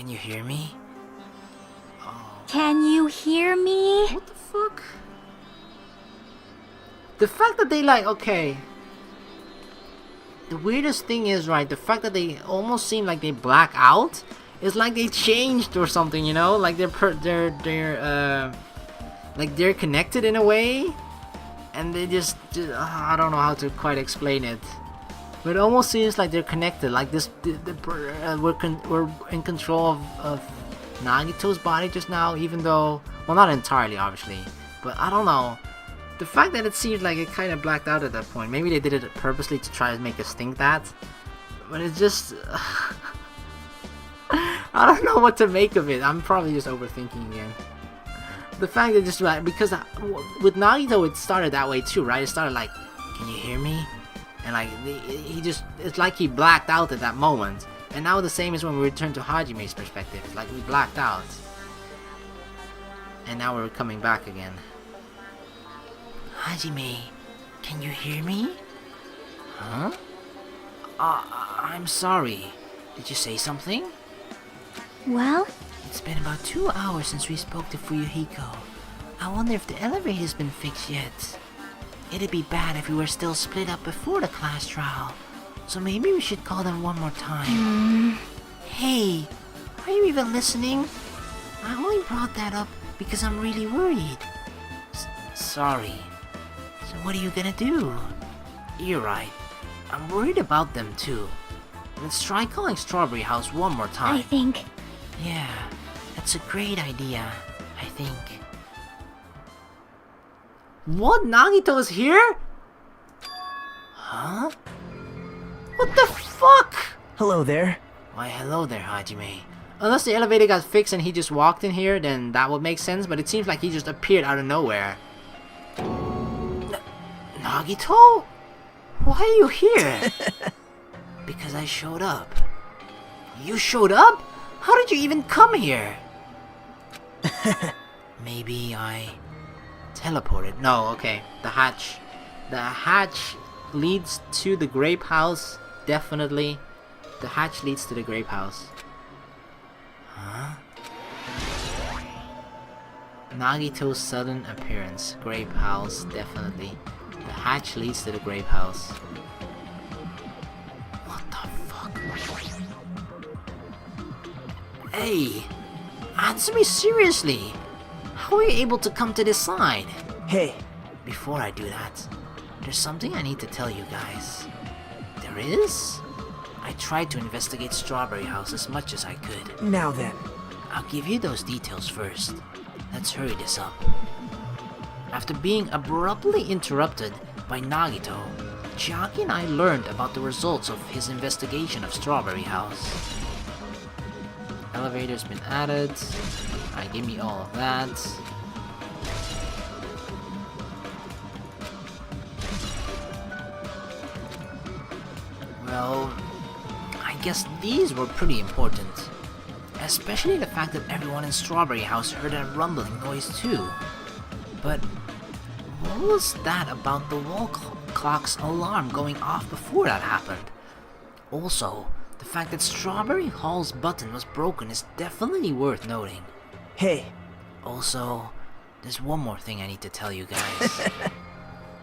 Can you hear me? Can you hear me? What the fuck? The fact that they like, okay. The weirdest thing is, right, the fact that they almost seem like they black out is like they changed or something, you know? Like they're connected in a way, and they just I don't know how to quite explain it. But it almost seems like they're connected, like this we're in control of Nagito's body just now, even though, well, not entirely obviously, but I don't know. The fact that it seemed like it kind of blacked out at that point, maybe they did it purposely to try to make us think that, but it's just I don't know what to make of it. I'm probably just overthinking again. The fact that just because with Nagito it started that way too, right? It started like, can you hear me? And like he just, it's like he blacked out at that moment. And now the same is when we return to Hajime's perspective. Like we blacked out, and now we're coming back again. Hajime, can you hear me? Huh? I'm sorry. Did you say something? Well? It's been about 2 hours since we spoke to Fuyuhiko. I wonder if the elevator's been fixed yet. It'd be bad if we were still split up before the class trial. So maybe we should call them one more time. Hey, are you even listening? I only brought that up because I'm really worried. Sorry. So what are you gonna do? You're right. I'm worried about them too. Let's try calling Strawberry House one more time. I think... Yeah, that's a great idea, I think. What? Nagito's here? Huh? What the fuck? Hello there. Why, hello there, Hajime. Unless the elevator got fixed and he just walked in here, then that would make sense, but it seems like he just appeared out of nowhere. Nagito? Why are you here? Because I showed up. You showed up? How did you even come here? Maybe I teleported. No, okay. The hatch. The hatch leads to the grape house. Definitely. The hatch leads to the grape house. Huh? Nagito's sudden appearance. Grape house, definitely. The hatch leads to the grape house. What the fuck? Hey! Answer me seriously! How are you able to come to this side? Hey. Before I do that, there's something I need to tell you guys. There is? I tried to investigate Strawberry House as much as I could. Now then. I'll give you those details first. Let's hurry this up. After being abruptly interrupted by Nagito, Chiaki and I learned about the results of his investigation of Strawberry House. Elevator's been added. Alright, give me all of that. Well, I guess these were pretty important. Especially the fact that everyone in Strawberry House heard a rumbling noise too. But what was that about the wall clock's alarm going off before that happened? Also, the fact that Strawberry Hall's button was broken is definitely worth noting. Hey. Also, there's one more thing I need to tell you guys.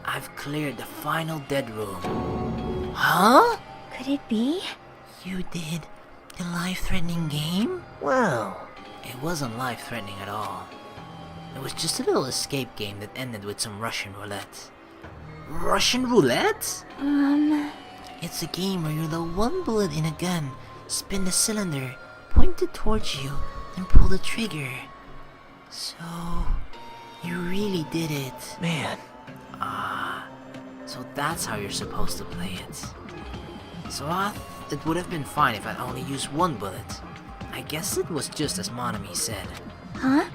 I've cleared the final dead room. Huh? Could it be? You did the life-threatening game? Wow. It wasn't life-threatening at all. It was just a little escape game that ended with some Russian roulette. Russian roulette? It's a game where you load one bullet in a gun, spin the cylinder, point it towards you, and pull the trigger. So, you really did it. Man. So that's how you're supposed to play it. So it would have been fine if I'd only used one bullet. I guess it was just as Monami said. Huh?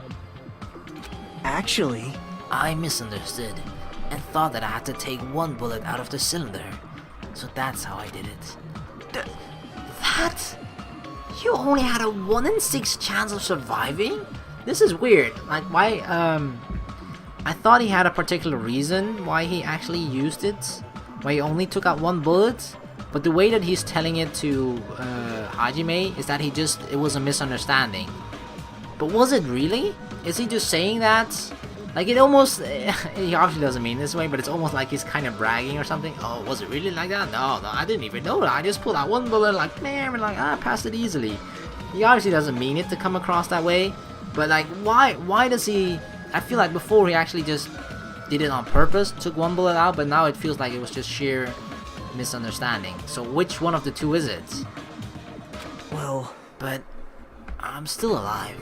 Actually... I misunderstood, and thought that I had to take one bullet out of the cylinder. So that's how I did it. That? You only had a 1 in 6 chance of surviving? This is weird. Like, why, I thought he had a particular reason why he actually used it. Why he only took out one bullet. But the way that he's telling it to Hajime is that it was a misunderstanding. But was it really? Is he just saying that? Like, it almost, he obviously doesn't mean this way, but it's almost like he's kind of bragging or something. Oh, was it really like that? No, I didn't even know that. I just pulled out one bullet, like, man, and like, I passed it easily. He obviously doesn't mean it to come across that way, but like, why does he, I feel like before he actually just did it on purpose, took one bullet out, but now it feels like it was just sheer misunderstanding. So which one of the two is it? Well, But I'm still alive.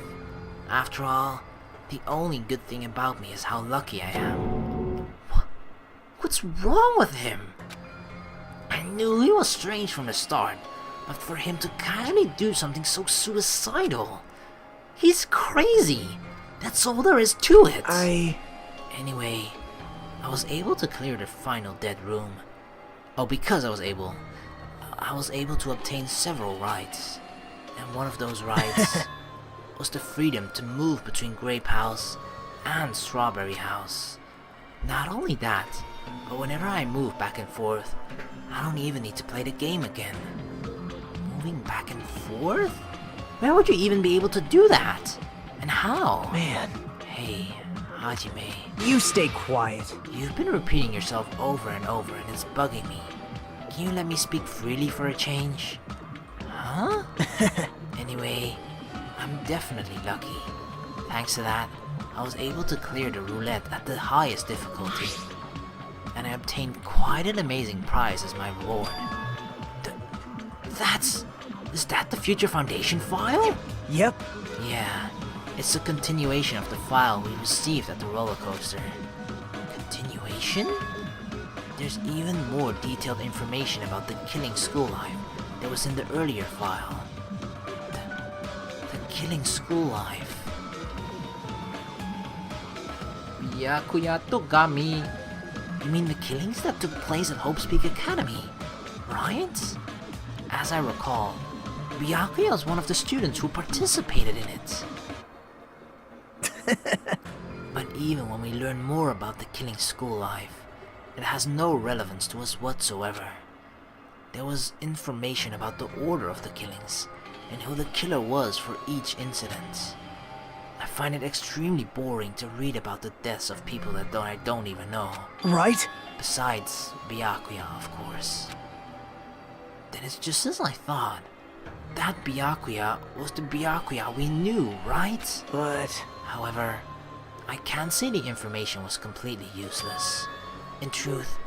After all, the only good thing about me is how lucky I am. What's wrong with him? I knew he was strange from the start, but for him to kindly do something so suicidal, he's crazy. That's all there is to it. Anyway, I was able to clear the final dead room. Oh, because I was able to obtain several rights. And one of those rights was the freedom to move between Grape House and Strawberry House. Not only that, but whenever I move back and forth, I don't even need to play the game again. Moving back and forth? Where would you even be able to do that? And how? man, Hey, Hajime, you stay quiet. you've been repeating yourself over and over and it's bugging me. Can you let me speak freely for a change? Huh? Anyway, I'm definitely lucky. Thanks to that, I was able to clear the roulette at the highest difficulty. And I obtained quite an amazing prize as my reward. Is that the Future Foundation file? Yep. Yeah, it's a continuation of the file we received at the roller coaster. Continuation? There's even more detailed information about the killing school life that was in the earlier file. The killing school life. Byakuya Togami. You mean the killings that took place at Hope's Peak Academy, right? As I recall, Byakuya was one of the students who participated in it. But even when we learn more about the killing school life, it has no relevance to us whatsoever. There was information about the order of the killings and who the killer was for each incident. I find it extremely boring to read about the deaths of people that I don't even know. Right? Besides Byakuya, of course. Then it's just as I thought. That Byakuya was the Byakuya we knew, right? But However, I can't say the information was completely useless. In truth,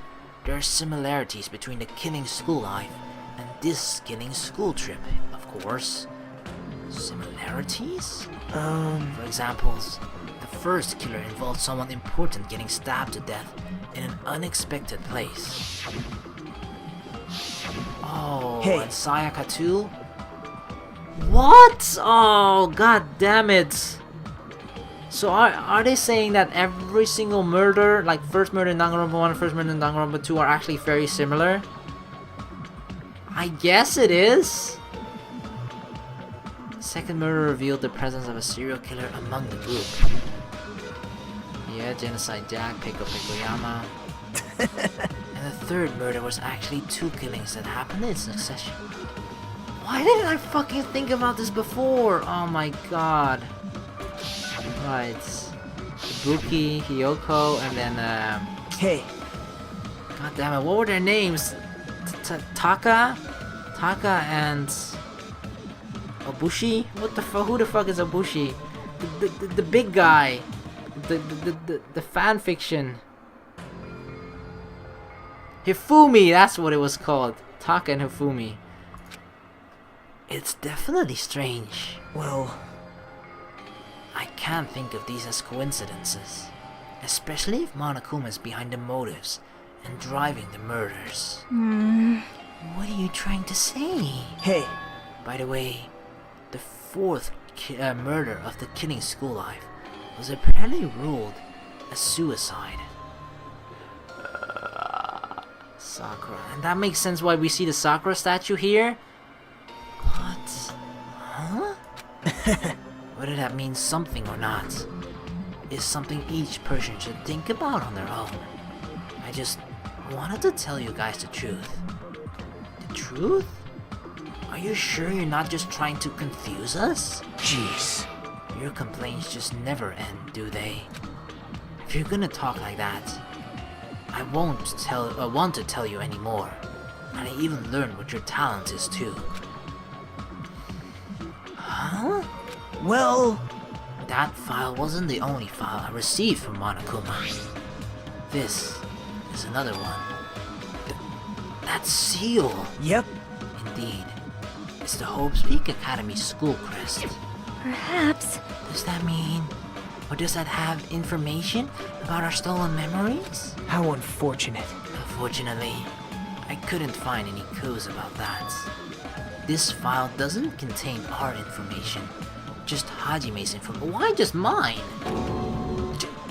there are similarities between the killing school life and this killing school trip, of course. Similarities? For example, the first killer involved someone important getting stabbed to death in an unexpected place. Oh, Hey. and Sayaka too? What? Oh, god damn it. So are they saying that every single murder, like first murder in Danganronpa 1 and first murder in Danganronpa 2 are actually very similar? I guess it is. Second murder revealed the presence of a serial killer among the group. Yeah, Genocide Jack, Pico Picoyama. And the third murder was actually two killings that happened in succession. Why didn't I fucking think about this before? Oh my god. Right. Ibuki, Hiyoko, and then hey, god damn it, what were their names? Taka and Obushi? What the fuck? Who the fuck is Obushi? The big guy. The fan fiction. Hifumi, that's what it was called. Taka and Hifumi. It's definitely strange. well, I can't think of these as coincidences. Especially if Monokuma is behind the motives and driving the murders. What are you trying to say? hey, By the way, the fourth murder of the killing school life was apparently ruled a suicide. Sakura. And that makes sense why we see the Sakura statue here. What? Huh? Whether that means something or not is something each person should think about on their own. I just wanted to tell you guys the truth. The truth? Are you sure you're not just trying to confuse us? Jeez. Your complaints just never end, do they? If you're gonna talk like that, I want to tell you anymore. And I even learned what your talent is too. Huh? Well, That file wasn't the only file I received from Monokuma. This is another one. That seal! yep. Indeed. It's the Hope's Peak Academy school crest. Perhaps. Does that mean... or does that have information about our stolen memories? How unfortunate. Unfortunately, I couldn't find any clues about that. This file doesn't contain our information, just Hajime's information. Why just mine?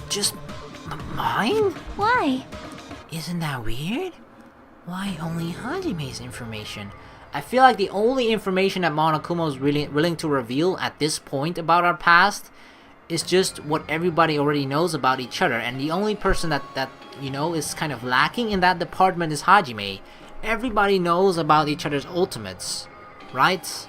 Just mine? Why? Isn't that weird? Why only Hajime's information? I feel like the only information that Monokuma is really willing to reveal at this point about our past is just what everybody already knows about each other, and the only person that you know is kind of lacking in that department is Hajime. Everybody knows about each other's ultimates, right?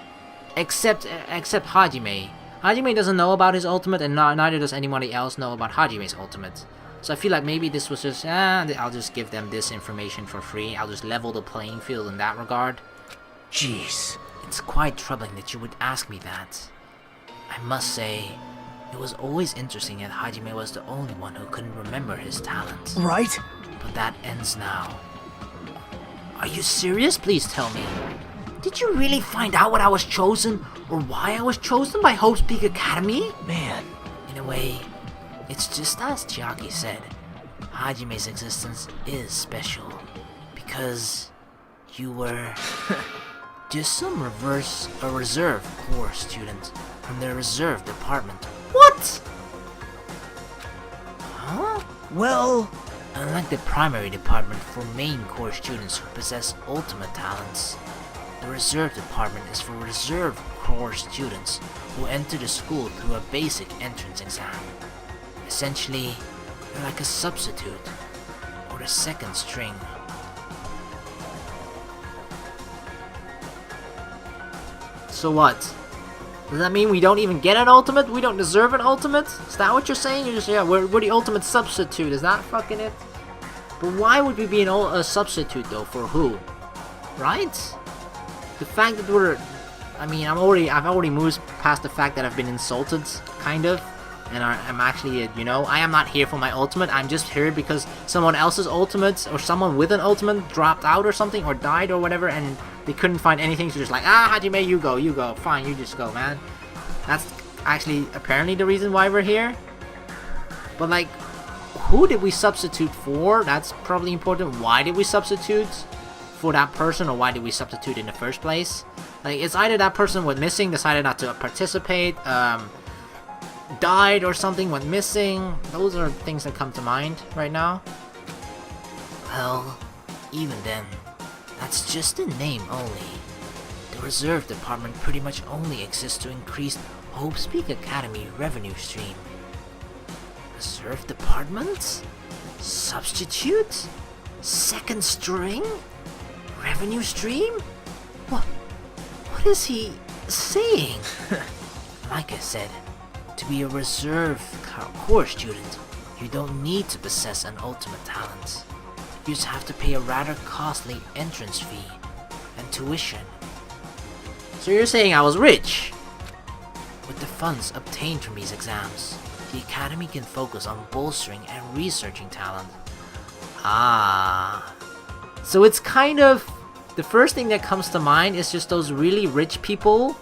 Except Hajime. Hajime doesn't know about his ultimate, and neither does anybody else know about Hajime's ultimate. So I feel like maybe this was just, I'll just give them this information for free. I'll just level the playing field in that regard. Jeez. It's quite troubling that you would ask me that. I must say, it was always interesting that Hajime was the only one who couldn't remember his talent. Right? But that ends now. Are you serious? Please tell me. Did you really find out what I was chosen, or why I was chosen by Hope's Peak Academy? Man. In a way, it's just as Chiaki said. Hajime's existence is special. Because you were just some reserve corps student from the reserve department. What? Huh? Well, Unlike the primary department for main core students who possess ultimate talents, the reserve department is for reserve core students who enter the school through a basic entrance exam. Essentially, you're like a substitute, or the second string. So what? Does that mean we don't even get an ultimate? We don't deserve an ultimate? Is that what you're saying? You're just, yeah, we're the ultimate substitute. Is that fucking it? But why would we be a substitute though? For who? Right? The fact that we're... I mean, I've already moved past the fact that I've been insulted, kind of. And I'm actually, you know, I am not here for my ultimate. I'm just here because someone else's ultimate, or someone with an ultimate dropped out or something, or died or whatever, and they couldn't find anything, so just like, Hajime, you go, fine, you just go, man. That's actually apparently the reason why we're here. But like, who did we substitute for? That's probably important. Why did we substitute for that person, or why did we substitute in the first place? Like, it's either that person went missing, decided not to participate, died or something, went missing. Those are things that come to mind right now. Well, even then, that's just a name only. The reserve department pretty much only exists to increase Hope's Peak Academy revenue stream. Reserve department? Substitute? Second string? Revenue stream? What is he saying? Like I said, to be a reserve core student, you don't need to possess an ultimate talent. You just have to pay a rather costly entrance fee and tuition. So you're saying I was rich? With the funds obtained from these exams, the academy can focus on bolstering and researching talent. So it's kind of... the first thing that comes to mind is just those really rich people.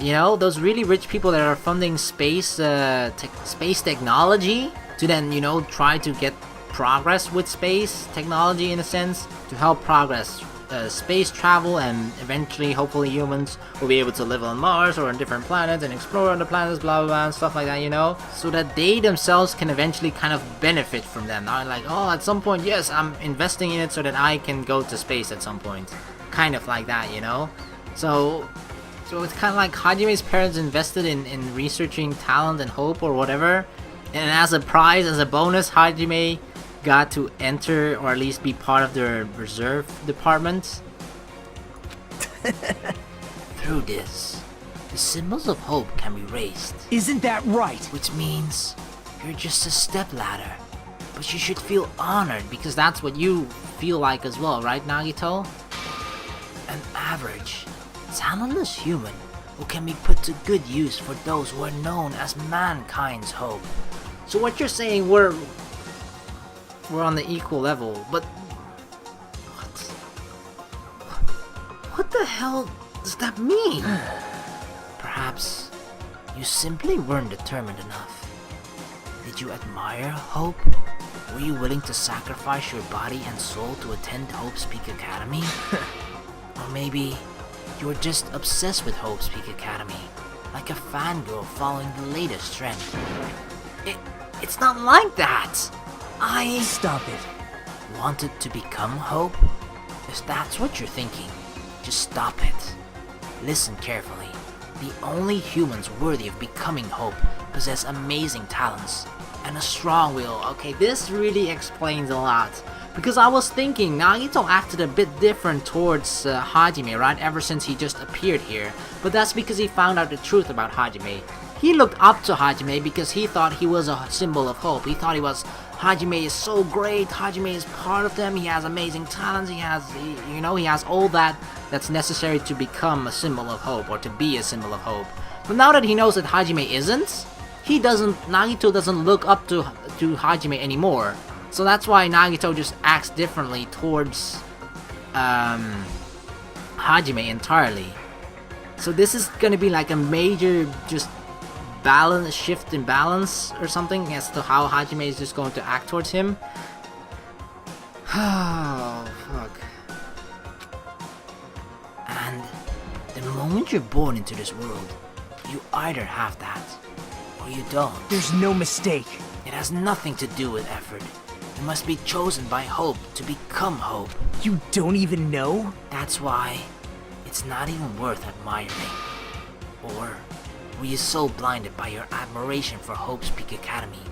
You know, those really rich people that are funding space technology to then, you know, try to get progress with space technology, in a sense, to help progress space travel, and eventually, hopefully, humans will be able to live on Mars or on different planets and explore other planets, blah blah blah, and stuff like that, you know, so that they themselves can eventually kind of benefit from them. Not like, oh, at some point, yes, I'm investing in it so that I can go to space at some point, kind of like that, you know. So it's kind of like Hajime's parents invested in researching talent and hope or whatever, and as a prize, as a bonus, Hajime got to enter, or at least be part of their reserve department. Through this, the symbols of hope can be raised, Isn't that right? which means you're just a stepladder. But you should feel honored because that's what you feel like as well, right, Nagito? An average, talentless human who can be put to good use for those who are known as mankind's hope. So what you're saying, we're on the equal level, but what the hell does that mean? Perhaps you simply weren't determined enough. Did you admire hope? Were you willing to sacrifice your body and soul to attend Hope's Peak Academy? Or maybe you were just obsessed with Hope's Peak Academy, like a fangirl following the latest trend. It's not like that! I Stop it. wanted to become Hope? If that's what you're thinking, just stop it. Listen carefully. The only humans worthy of becoming Hope possess amazing talents and a strong will. Okay, this really explains a lot. Because I was thinking, Nagito acted a bit different towards Hajime, right? Ever since he just appeared here. But that's because he found out the truth about Hajime. He looked up to Hajime because he thought he was a symbol of hope. He thought Hajime is so great, Hajime is part of them, he has amazing talents, he has all that's necessary to become a symbol of hope, or to be a symbol of hope. But now that he knows that Hajime isn't, Nagito doesn't look up to Hajime anymore. So that's why Nagito just acts differently towards Hajime entirely. So this is gonna be like a major just shift in balance or something as to how Hajime is just going to act towards him. Oh, fuck. And the moment you're born into this world, you either have that, or you don't. There's no mistake. It has nothing to do with effort. You must be chosen by hope to become hope. You don't even know? That's why it's not even worth admiring. Or were you so blinded by your admiration for Hope's Peak Academy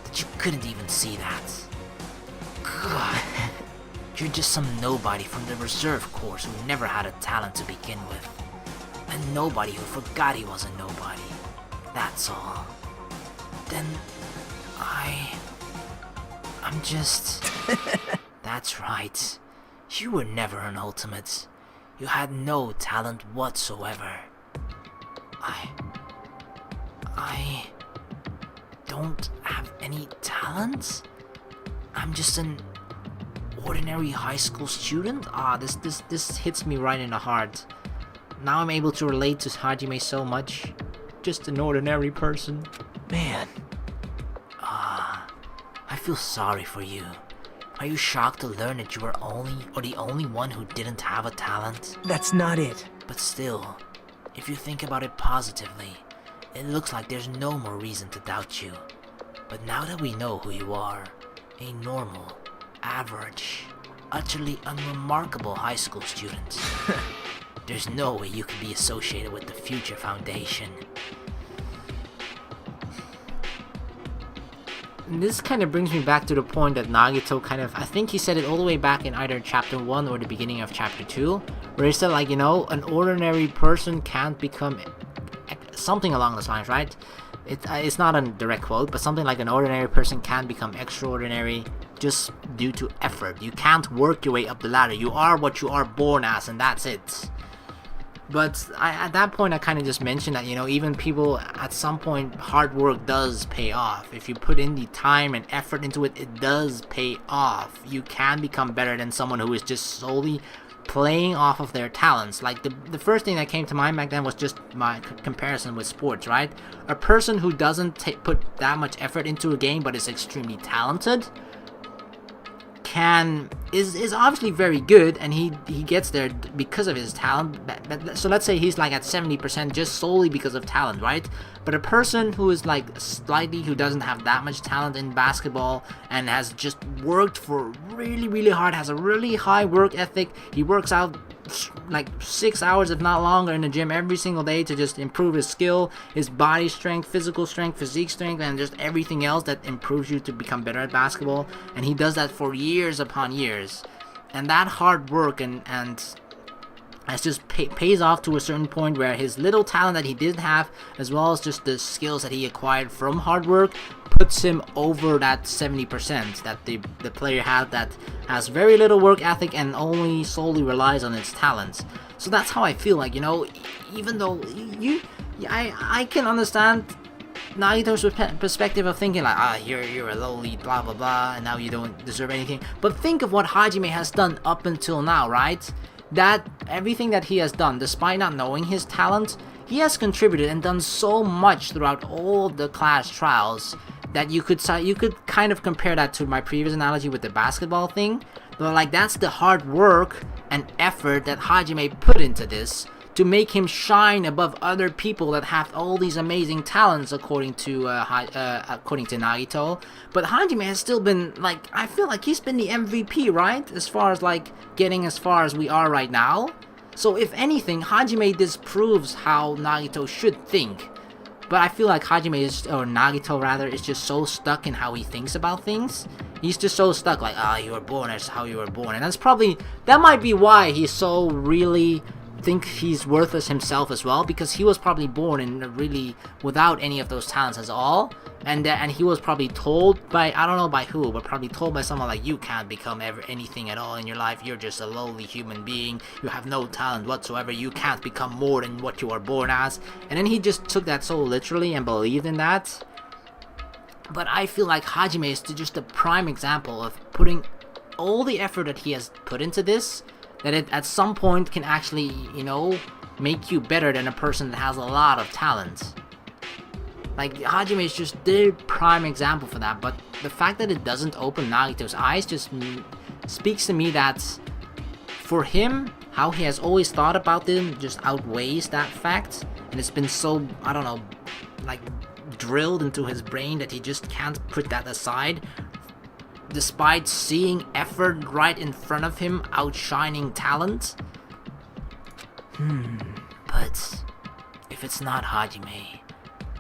that you couldn't even see that? God, you're just some nobody from the reserve course who never had a talent to begin with. A nobody who forgot he was a nobody. That's all. Then I'm just... That's right. You were never an ultimate. You had no talent whatsoever. I don't have any talent? I'm just an ordinary high school student? This hits me right in the heart. Now I'm able to relate to Hajime so much. Just an ordinary person. Man. I feel sorry for you. Are you shocked to learn that you were the only one who didn't have a talent? That's not it. But still, if you think about it positively, it looks like there's no more reason to doubt you. But now that we know who you are, a normal, average, utterly unremarkable high school student, there's no way you can be associated with the Future Foundation. And this kind of brings me back to the point that Nagito I think he said it all the way back in either chapter 1 or the beginning of chapter 2, where he said an ordinary person can't become something along those lines, right? It's not a direct quote, but something like an ordinary person can become extraordinary just due to effort. You can't work your way up the ladder. You are what you are born as, and that's it. But at that point, I kind of just mentioned that, even people, at some point, hard work does pay off. If you put in the time and effort into it, it does pay off. You can become better than someone who is just solely playing off of their talents. Like, the first thing that came to mind back then was just my comparison with sports, right? A person who doesn't put that much effort into a game but is extremely talented is obviously very good, and he gets there because of his talent. So let's say he's like at 70% just solely because of talent, right? But a person who is who doesn't have that much talent in basketball and has just worked for really hard, has a really high work ethic, he works out like 6 hours if not longer in the gym every single day to just improve his skill, his body strength, physical strength, physique strength, and just everything else that improves you to become better at basketball. And he does that for years upon years, and that hard work and It just pays off to a certain point where his little talent that he did have, as well as just the skills that he acquired from hard work, puts him over that 70% that the player that has very little work ethic and only solely relies on its talents. So that's how I feel like, you know, even though I can understand Nagito's perspective of thinking like, you're a lowly blah blah blah, and now you don't deserve anything. But think of what Hajime has done up until now, right? That everything that he has done, despite not knowing his talent, he has contributed and done so much throughout all the class trials that you could kind of compare that to my previous analogy with the basketball thing. But like, that's the hard work and effort that Hajime put into this to make him shine above other people that have all these amazing talents, according to Nagito. But Hajime has still been, like, I feel like he's been the MVP, right? As far as like getting as far as we are right now. So if anything, Hajime disproves how Nagito should think. But I feel like Nagito rather, is just so stuck in how he thinks about things. He's just so stuck, like, you were born, that's how you were born. And that might be why he's so really think he's worthless himself as well, because he was probably born in really without any of those talents at all, and he was probably told by, I don't know by who, but probably told by someone like, you can't become anything at all in your life, you're just a lowly human being, you have no talent whatsoever, you can't become more than what you are born as. And then he just took that so literally and believed in that. But I feel like Hajime is just a prime example of putting all the effort that he has put into this, that it at some point can actually, you know, make you better than a person that has a lot of talent. Like, Hajime is just the prime example for that. But the fact that it doesn't open Nagito's eyes just speaks to me that for him, how he has always thought about them just outweighs that fact. And it's been so, I don't know, like, drilled into his brain that he just can't put that aside, despite seeing effort right in front of him outshining talent. But if it's not Hajime,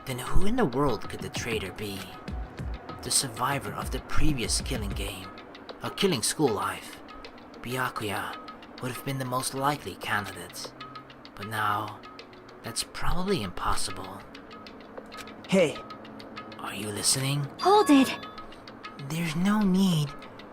then who in the world could the traitor be? The survivor of the previous killing game, or killing school life, Byakuya, would have been the most likely candidate. But now, that's probably impossible. Hey. Are you listening? Hold it! There's no need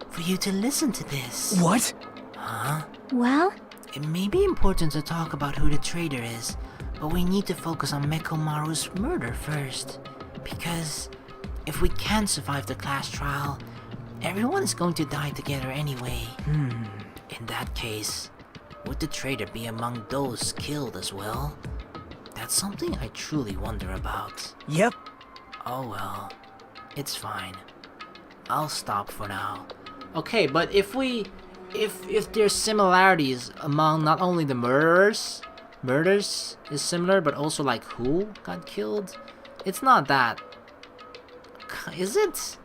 for you to listen to this. What? Huh? Well? It may be important to talk about who the traitor is, but we need to focus on Mekomaru's murder first. Because if we can't survive the class trial, everyone is going to die together anyway. In that case, would the traitor be among those killed as well? That's something I truly wonder about. Yep. Oh well, it's fine. I'll stop for now. Okay, but if there's similarities among not only the murders is similar, but also like who got killed, it's not that. Is it?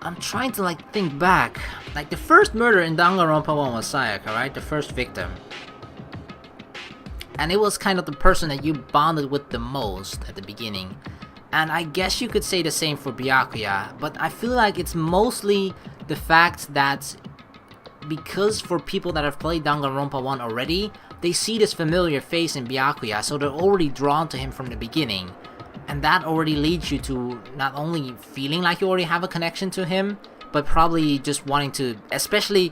I'm trying to like think back. Like the first murder in Danganronpa 1 was Sayaka, right? The first victim. And it was kind of the person that you bonded with the most at the beginning. And I guess you could say the same for Byakuya, but I feel like it's mostly the fact that because for people that have played Danganronpa 1 already, they see this familiar face in Byakuya, so they're already drawn to him from the beginning. And that already leads you to not only feeling like you already have a connection to him, but probably just wanting to, especially,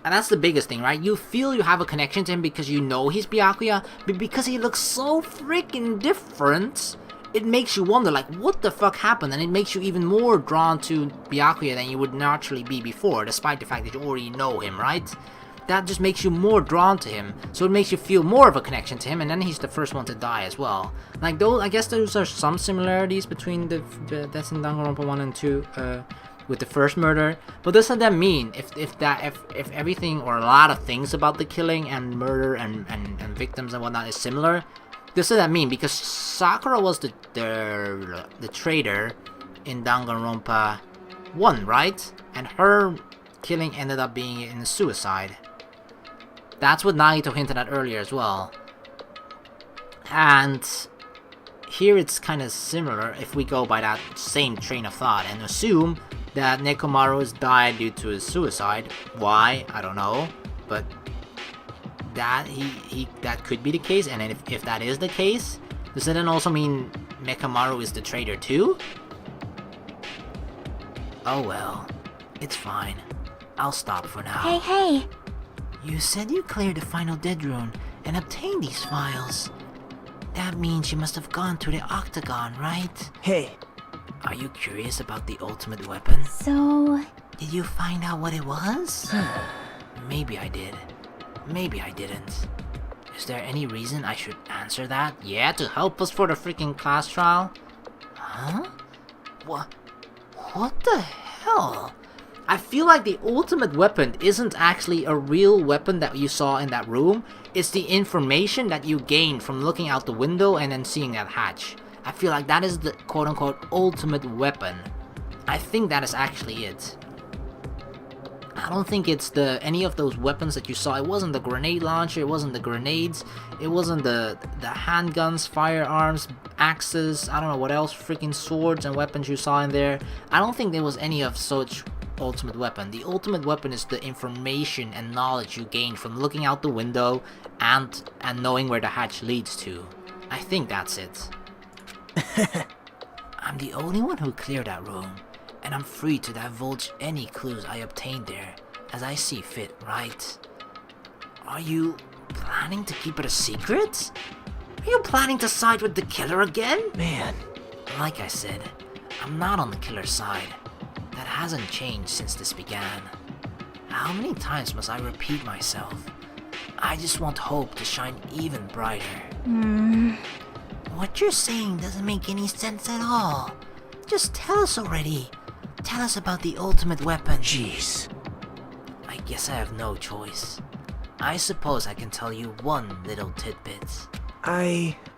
and that's the biggest thing, right? You feel you have a connection to him because you know he's Byakuya, but because he looks so freaking different, it makes you wonder, like, what the fuck happened? And it makes you even more drawn to Byakuya than you would naturally be before, despite the fact that you already know him, right? That just makes you more drawn to him, so it makes you feel more of a connection to him, and then he's the first one to die as well. Like, those, I guess those are some similarities between the deaths in Danganronpa 1 and 2, with the first murder. But doesn't that mean, if everything, or a lot of things about the killing and murder and victims and whatnot is similar, doesn't that mean, because Sakura was the traitor in Danganronpa 1, right? And her killing ended up being in a suicide. That's what Nagito hinted at earlier as well. And here it's kind of similar if we go by that same train of thought and assume that Nekomaru has died due to his suicide. Why? I don't know. But that that could be the case, and if that is the case, does it then also mean Nekomaru is the traitor too? Oh well, it's fine. I'll stop for now. Hey! You said you cleared the final dead rune and obtained these files. That means you must have gone to the octagon, right? Hey, Are you curious about the ultimate weapon? So... Did you find out what it was? Maybe I did. Maybe I didn't. Is there any reason I should answer that? Yeah, to help us for the freaking class trial? Huh? What the hell? I feel like the ultimate weapon isn't actually a real weapon that you saw in that room. It's the information that you gained from looking out the window and then seeing that hatch. I feel like that is the quote-unquote ultimate weapon. I think that is actually it. I don't think it's any of those weapons that you saw. It wasn't the grenade launcher, it wasn't the grenades, it wasn't the handguns, firearms, axes, I don't know what else, freaking swords and weapons you saw in there. I don't think there was any of such ultimate weapon. The ultimate weapon is the information and knowledge you gain from looking out the window and knowing where the hatch leads to. I think that's it. I'm the only one who cleared that room, and I'm free to divulge any clues I obtained there, as I see fit, right? Are you planning to keep it a secret? Are you planning to side with the killer again? man. Like I said, I'm not on the killer's side. That hasn't changed since this began. How many times must I repeat myself? I just want hope to shine even brighter. What you're saying doesn't make any sense at all. Just tell us already. Tell us about the ultimate weapon. Jeez. I guess I have no choice. I suppose I can tell you one little tidbit.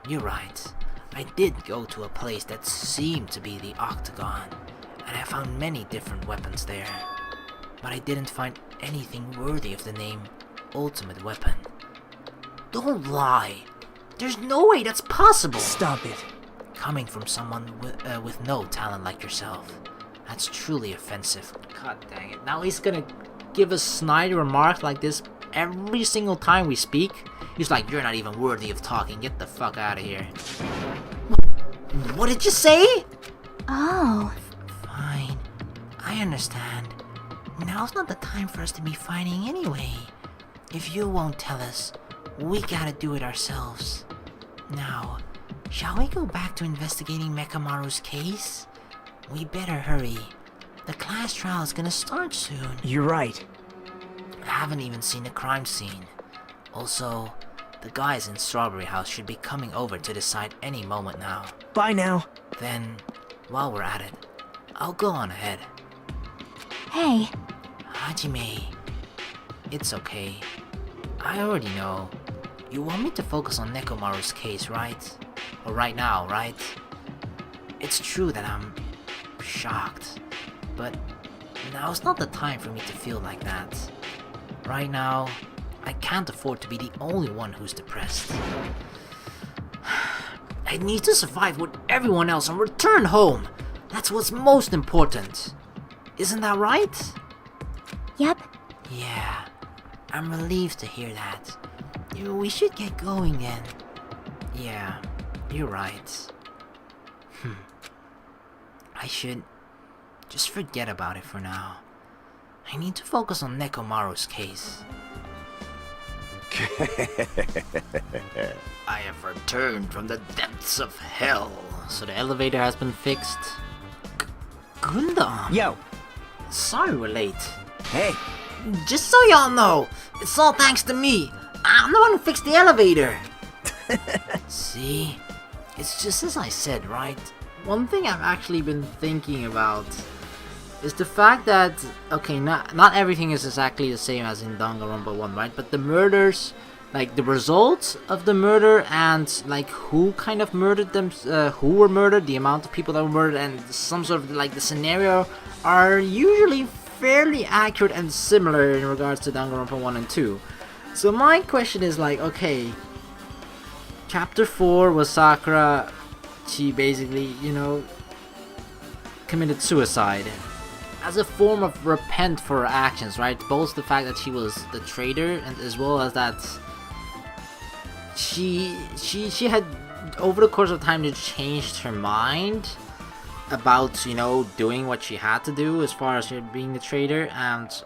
You're right. I did go to a place that seemed to be the octagon, and I found many different weapons there. But I didn't find anything worthy of the name Ultimate Weapon. Don't lie. There's no way that's possible. Stop it. Coming from someone with no talent like yourself. That's truly offensive. God dang it. Now he's gonna give us snide remarks like this every single time we speak. He's like, you're not even worthy of talking. Get the fuck out of here. What did you say? Oh. Fine. I understand. Now's not the time for us to be fighting anyway. If you won't tell us, we gotta do it ourselves. Now, shall we go back to investigating Mekamaru's case? We better hurry. The class trial is gonna start soon. You're right. I haven't even seen the crime scene. Also, the guys in Strawberry House should be coming over to the site any moment now. Bye now. Then, while we're at it, I'll go on ahead. Hey. Hajime, it's okay. I already know. You want me to focus on Nekomaru's case, right? Or right now, right? It's true that I'm shocked, but now's not the time for me to feel like that. Right now, I can't afford to be the only one who's depressed. I need to survive with everyone else and return home. That's what's most important. Isn't that right? Yep. Yeah, I'm relieved to hear that. We should get going then. Yeah, you're right. I should just forget about it for now. I need to focus on Nekomaru's case. I have returned from the depths of hell. So the elevator has been fixed. Gundam! Yo. Sorry we're late. Hey. Just so y'all know, it's all thanks to me. I'm the one who fixed the elevator. See? It's just as I said, right? One thing I've actually been thinking about is the fact that, okay, not everything is exactly the same as in Danganronpa 1, right? But the murders, like the results of the murder and like who kind of murdered them, who were murdered, the amount of people that were murdered, and some sort of like the scenario are usually fairly accurate and similar in regards to Danganronpa 1 and 2. So my question is like, okay, Chapter 4 was Sakura, she basically, you know, committed suicide as a form of repent for her actions, right? Both the fact that she was the traitor and as well as that she had, over the course of time, just changed her mind about, you know, doing what she had to do as far as being the traitor, and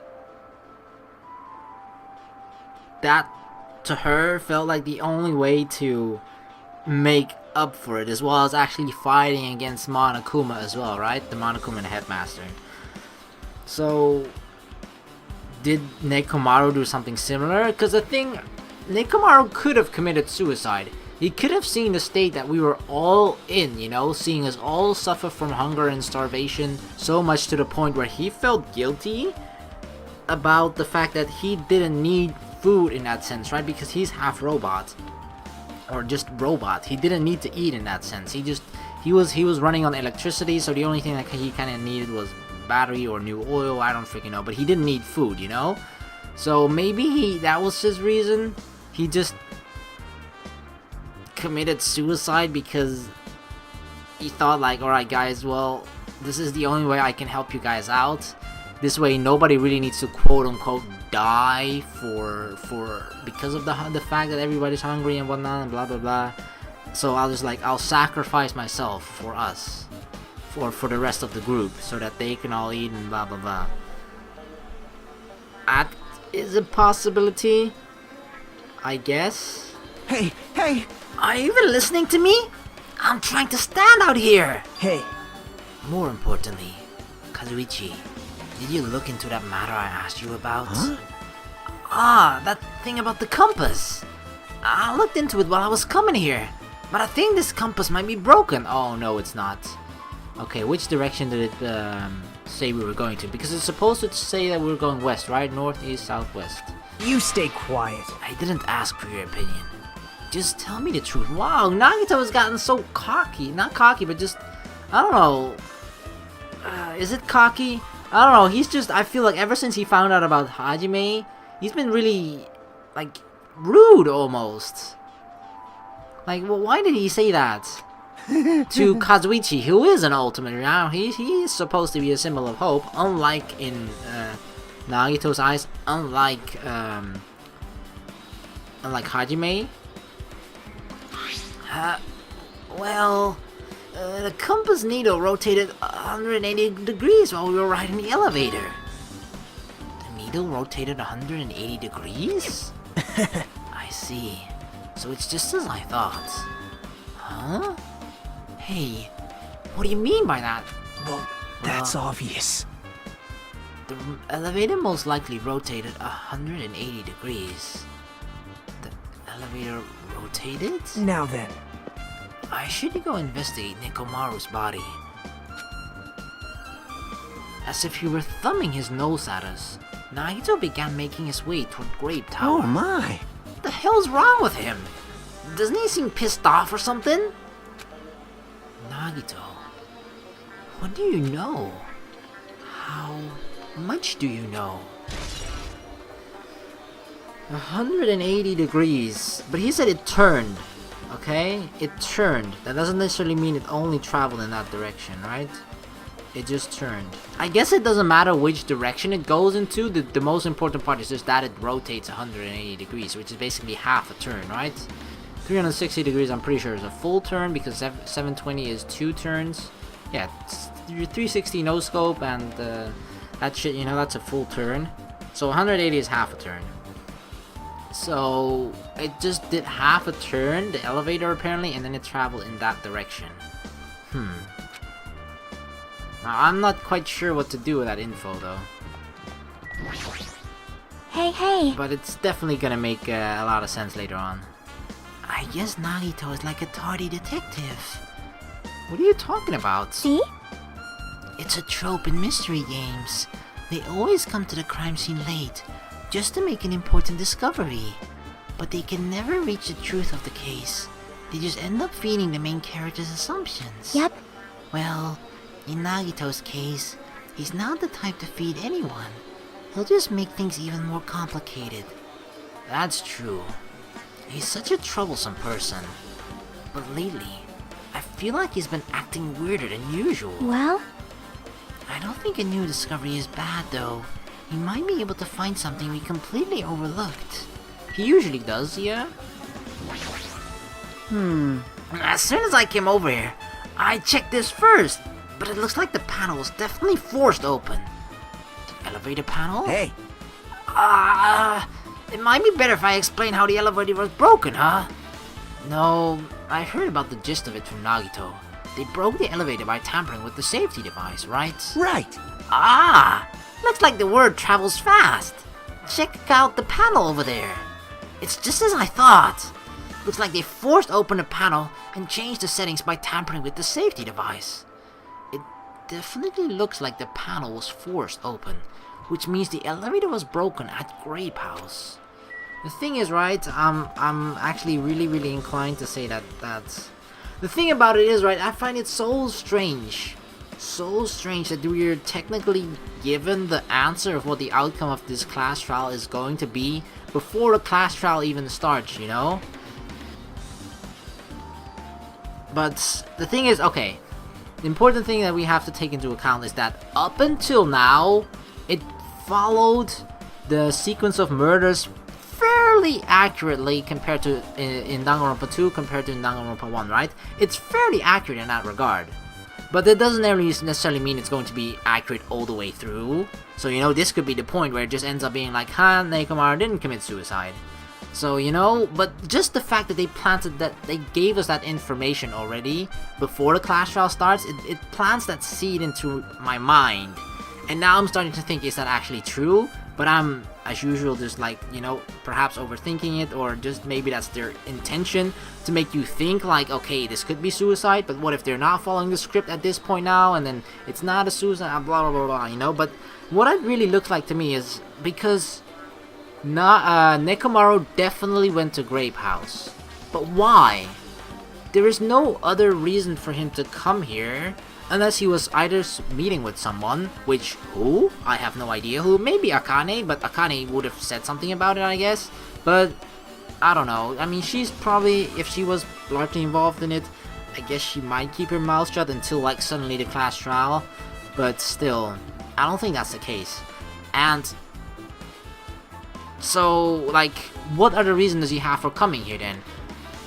that to her felt like the only way to make up for it, as well as actually fighting against Monokuma as well, right? The Monokuma headmaster. So did Nekomaru do something similar? Because the thing, Nekomaru could have committed suicide. He could have seen the state that we were all in, you know, seeing us all suffer from hunger and starvation, so much to the point where he felt guilty about the fact that he didn't need food in that sense, right? Because he's half robot, or just robot. He didn't need to eat in that sense. He was running on electricity, so the only thing that he kind of needed was battery or new oil. I don't freaking know, but he didn't need food, you know. So maybe that was his reason. He just committed suicide because he thought like, alright guys, well, this is the only way I can help you guys out. This way nobody really needs to quote unquote die because of the fact that everybody's hungry and whatnot and blah blah blah. So I'll sacrifice myself for us, for the rest of the group, so that they can all eat and blah blah blah. That is a possibility, I guess. Hey, hey! Are you even listening to me? I'm trying to stand out here! Hey! More importantly, Kazuichi, did you look into that matter I asked you about? Huh? Ah, that thing about the compass. I looked into it while I was coming here, but I think this compass might be broken. Oh, no, it's not. Okay, which direction did it say we were going to? Because it's supposed to say that we were going west, right? North, east, southwest. You stay quiet. I didn't ask for your opinion. Just tell me the truth. Wow, Nagito has gotten so cocky. Not cocky, but just, I don't know. Is it cocky? I don't know. He's just, I feel like ever since he found out about Hajime, he's been really, like, rude almost. Like, well, why did he say that to Kazuichi, who is an ultimate? Now he is supposed to be a symbol of hope, unlike in Nagito's eyes, unlike Hajime. The compass needle rotated 180 degrees while we were riding the elevator. The needle rotated 180 degrees? I see. So it's just as I thought. Huh? Hey, what do you mean by that? Well, that's obvious. The elevator most likely rotated 180 degrees. The elevator rotated? Now then. I should go investigate Nekomaru's body. As if he were thumbing his nose at us, Nagito began making his way toward Grape Tower. Oh my! What the hell's wrong with him? Doesn't he seem pissed off or something? Nagito, what do you know? How much do you know? 180 degrees, but he said it turned. Okay, it turned. That doesn't necessarily mean it only traveled in that direction, right? It just turned. I guess it doesn't matter which direction it goes into. The most important part is just that it rotates 180 degrees, which is basically half a turn, right? 360 degrees, I'm pretty sure, is a full turn, because 720 is 2 turns. Yeah, 360 no scope, and that shit, you know, that's a full turn. So 180 is half a turn. So it just did half a turn, the elevator apparently, and then it traveled in that direction. Now, I'm not quite sure what to do with that info though. Hey. But it's definitely gonna make a lot of sense later on. I guess Nagito is like a tardy detective. What are you talking about? See? It's a trope in mystery games. They always come to the crime scene late, just to make an important discovery. But they can never reach the truth of the case. They just end up feeding the main character's assumptions. Yep. Well, in Nagito's case, he's not the type to feed anyone. He'll just make things even more complicated. That's true. He's such a troublesome person. But lately, I feel like he's been acting weirder than usual. Well? I don't think a new discovery is bad though. He might be able to find something we completely overlooked. He usually does, yeah? As soon as I came over here, I checked this first, but it looks like the panel was definitely forced open. The elevator panel? Hey, It might be better if I explain how the elevator was broken, huh? No, I heard about the gist of it from Nagito. They broke the elevator by tampering with the safety device, right? right. Looks like the word travels fast. Check out the panel over there. It's just as I thought. Looks like they forced open the panel and changed the settings by tampering with the safety device. It definitely looks like the panel was forced open, which means the elevator was broken at Grape House. The thing is, right, I'm actually really inclined to say that the thing about it is, right, I find it so strange that we're technically given the answer of what the outcome of this class trial is going to be before the class trial even starts, you know? But the thing is, okay, the important thing that we have to take into account is that up until now, it followed the sequence of murders fairly accurately compared to in Danganronpa 2 compared to in Danganronpa 1, right? It's fairly accurate in that regard. But that doesn't necessarily mean it's going to be accurate all the way through. So, you know, this could be the point where it just ends up being like, Nekomaru didn't commit suicide. So, you know, but just the fact that they gave us that information already before the class trial starts, it plants that seed into my mind. And now I'm starting to think, is that actually true? But I'm, as usual, just like, you know, perhaps overthinking it, or just maybe that's their intention to make you think like, okay, this could be suicide, but what if they're not following the script at this point now, and then it's not a suicide, blah blah blah blah, you know? But what it really looks like to me is, because Nekomaru definitely went to Grape House, but why? There is no other reason for him to come here, unless he was either meeting with someone, which, who? I have no idea who. Maybe Akane, but Akane would have said something about it, I guess. But, I don't know. I mean, she's probably, if she was largely involved in it, I guess she might keep her mouth shut until, like, suddenly the class trial. But still, I don't think that's the case. And so, like, what other reason does he have for coming here then?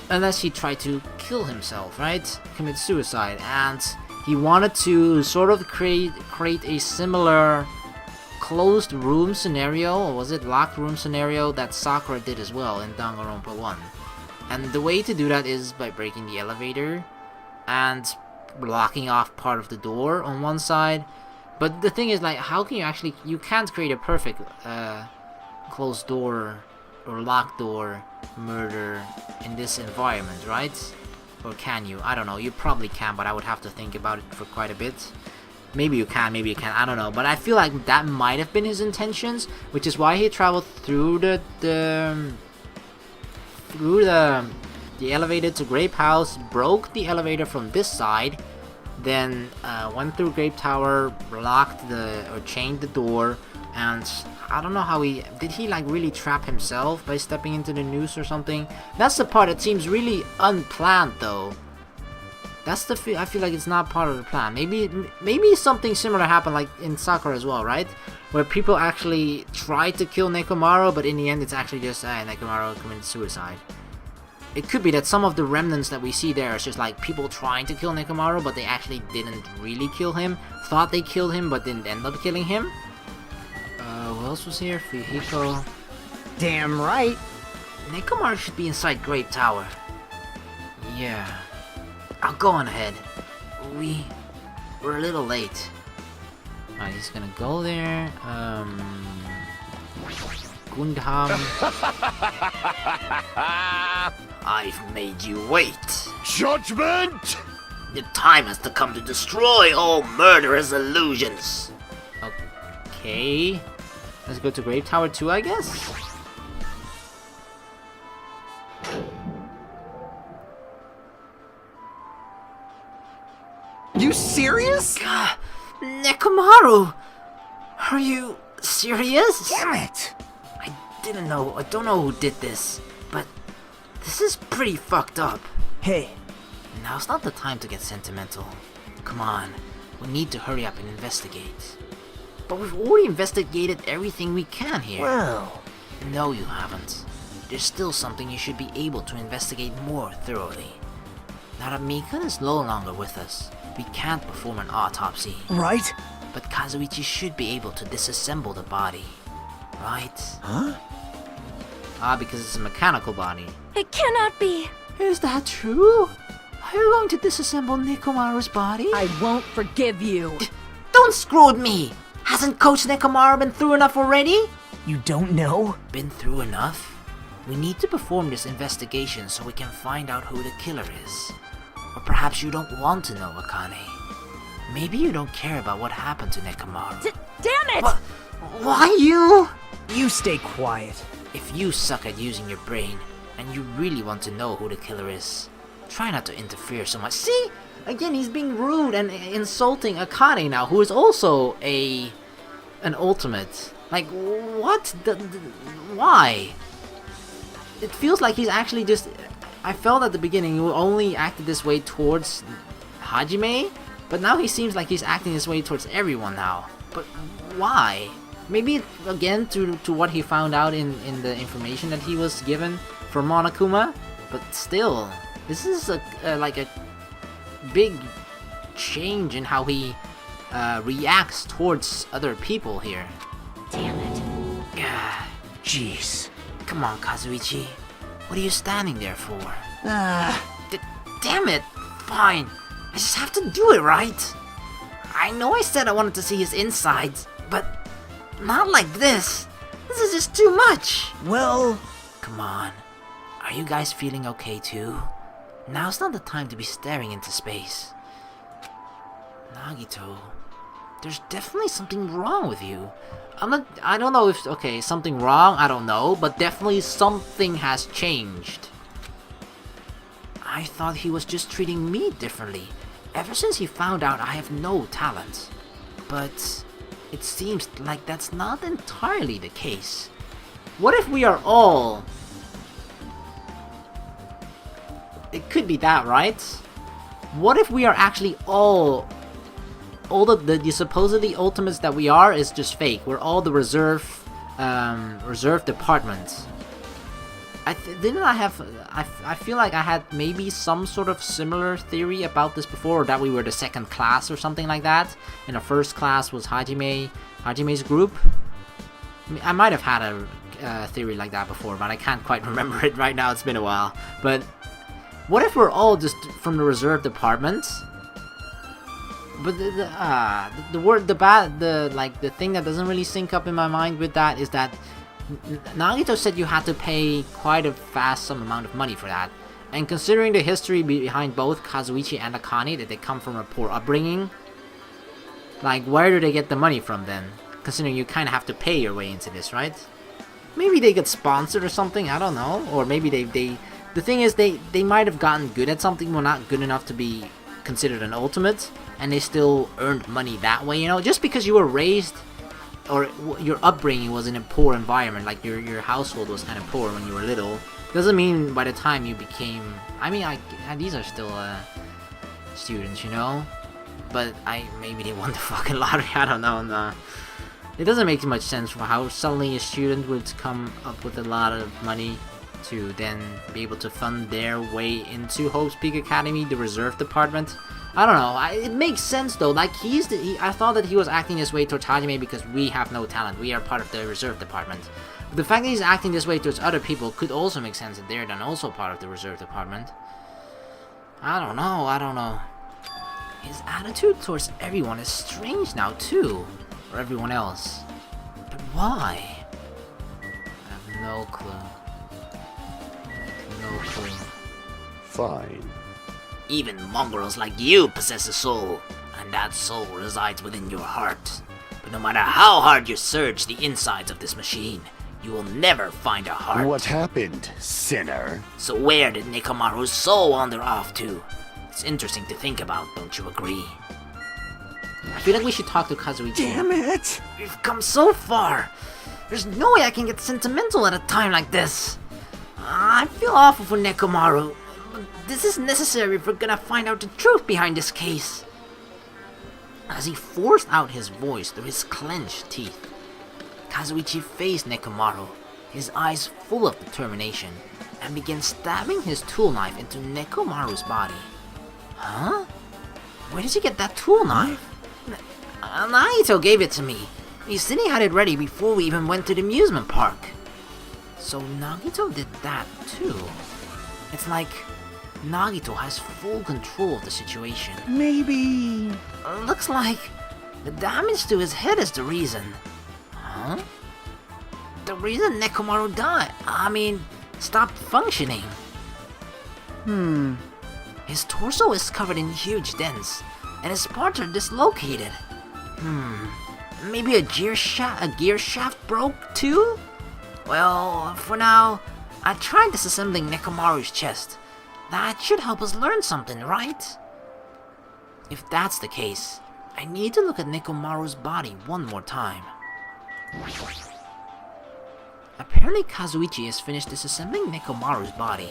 Unless he tried to kill himself, right? Commit suicide, and he wanted to sort of create a similar closed room scenario, or was it locked room scenario, that Sakura did as well in Danganronpa 1. And the way to do that is by breaking the elevator and blocking off part of the door on one side. But the thing is, like, how can you can't create a perfect closed door or locked door murder in this environment, right? Or can you? I don't know. You probably can, but I would have to think about it for quite a bit. Maybe you can, I don't know. But I feel like that might have been his intentions, which is why he traveled through the elevator to Grape House, broke the elevator from this side, then went through Grape Tower, locked or chained the door, and I don't know how did he like really trap himself by stepping into the noose or something? That's the part that seems really unplanned though. That's I feel like it's not part of the plan. Maybe something similar happened like in Sakura as well, right? Where people actually tried to kill Nekomaru, but in the end it's actually just Nekomaru committed suicide. It could be that some of the remnants that we see there is just like people trying to kill Nekomaru, but they actually didn't really kill him. Thought they killed him, but didn't end up killing him. Who else was here? Fuyuhiko. Damn right. Nekomaru should be inside Grape Tower. Yeah. I'll go on ahead. We're a little late. Alright, he's gonna go there. Gundam. I've made you wait. Judgment! The time has to come to destroy all murderous illusions. Okay. Let's go to Grape Tower 2, I guess? You serious? Nekomaru! Are you serious? Damn it! I don't know who did this, but this is pretty fucked up. Hey, Now's not the time to get sentimental. Come on, we need to hurry up and investigate. But we've already investigated everything we can here. well, No, you haven't. there's still something you should be able to investigate more thoroughly. Now that Mikan is no longer with us, we can't perform an autopsy. Right? But Kazuichi should be able to disassemble the body, right? Huh? Because it's a mechanical body. It cannot be. Is that true? Are you going to disassemble Nekomaru's body? I won't forgive you. Don't screw with me! Hasn't Coach Nekomaru been through enough already? You don't know? Been through enough? We need to perform this investigation so we can find out who the killer is. Or perhaps you don't want to know, Akane. Maybe you don't care about what happened to Nekomaru. Damn it! Why you? You stay quiet. If you suck at using your brain, and you really want to know who the killer is, try not to interfere so much. See? Again, he's being rude and insulting Akane now, who is also an ultimate. Like, what? Why? It feels like he's actually just... I felt at the beginning he only acted this way towards Hajime, but now he seems like he's acting this way towards everyone now. But why? Maybe, again, to what he found out in the information that he was given from Monokuma, but still, this is like a big change in how he reacts towards other people here. Damn it. Yeah. Jeez. Come on, Kazuichi. What are you standing there for? Damn it! Fine. I just have to do it, right? I know I said I wanted to see his insides, but not like this. This is just too much. Well... Come on. Are you guys feeling okay too? Now's not the time to be staring into space. Nagito, there's definitely something wrong with you. I don't know if, okay, something wrong, I don't know, but definitely something has changed. I thought he was just treating me differently, ever since he found out I have no talent. But it seems like that's not entirely the case. What if we are all... It could be that, right? What if we are actually all the supposedly ultimates that we are is just fake? We're all the reserve department. I feel like I had maybe some sort of similar theory about this before, or that we were the second class or something like that, and the first class was Hajime's group. I might have had a theory like that before, but I can't quite remember it right now. It's been a while. But what if we're all just from the reserve department? But the thing that doesn't really sync up in my mind with that is that Nagito said you had to pay quite a vast amount of money for that. And considering the history behind both Kazuichi and Akane, that they come from a poor upbringing, like, where do they get the money from then? Considering you kind of have to pay your way into this, right? Maybe they get sponsored or something, I don't know. Or maybe the thing is, they might have gotten good at something, but not good enough to be considered an ultimate, and they still earned money that way, you know? Just because you were raised, or your upbringing was in a poor environment, like your household was kind of poor when you were little, doesn't mean by the time you became... I mean, these are still students, you know? But maybe they won the fucking lottery, I don't know. Nah. It doesn't make much sense for how suddenly a student would come up with a lot of money to then be able to fund their way into Hope's Peak Academy, the reserve department. I don't know. It makes sense though. Like I thought that he was acting this way towards Hajime because we have no talent. We are part of the reserve department. But the fact that he's acting this way towards other people could also make sense that they're then also part of the reserve department. I don't know. His attitude towards everyone is strange now too, or everyone else. But why? I have no clue. No clue. Fine. Even mongrels like you possess a soul, and that soul resides within your heart. But no matter how hard you search the insides of this machine, you will never find a heart. What happened, sinner? So where did Nekomaru's soul wander off to? It's interesting to think about, don't you agree? I feel like we should talk to Kazuichi. Damn it! We've come so far. There's no way I can get sentimental at a time like this. I feel awful for Nekomaru, but this is necessary if we're gonna find out the truth behind this case. As he forced out his voice through his clenched teeth, Kazuichi faced Nekomaru, his eyes full of determination, and began stabbing his tool knife into Nekomaru's body. Huh? Where did you get that tool knife? Nagito gave it to me. He said he had it ready before we even went to the amusement park. So Nagito did that too. It's like Nagito has full control of the situation. Maybe... Looks like the damage to his head is the reason. Huh? The reason Nekomaru died. Stopped functioning. His torso is covered in huge dents, and his parts are dislocated. Maybe a gear shaft broke too? Well, for now, I tried disassembling Nekomaru's chest. That should help us learn something, right? If that's the case, I need to look at Nekomaru's body one more time. Apparently Kazuichi has finished disassembling Nekomaru's body.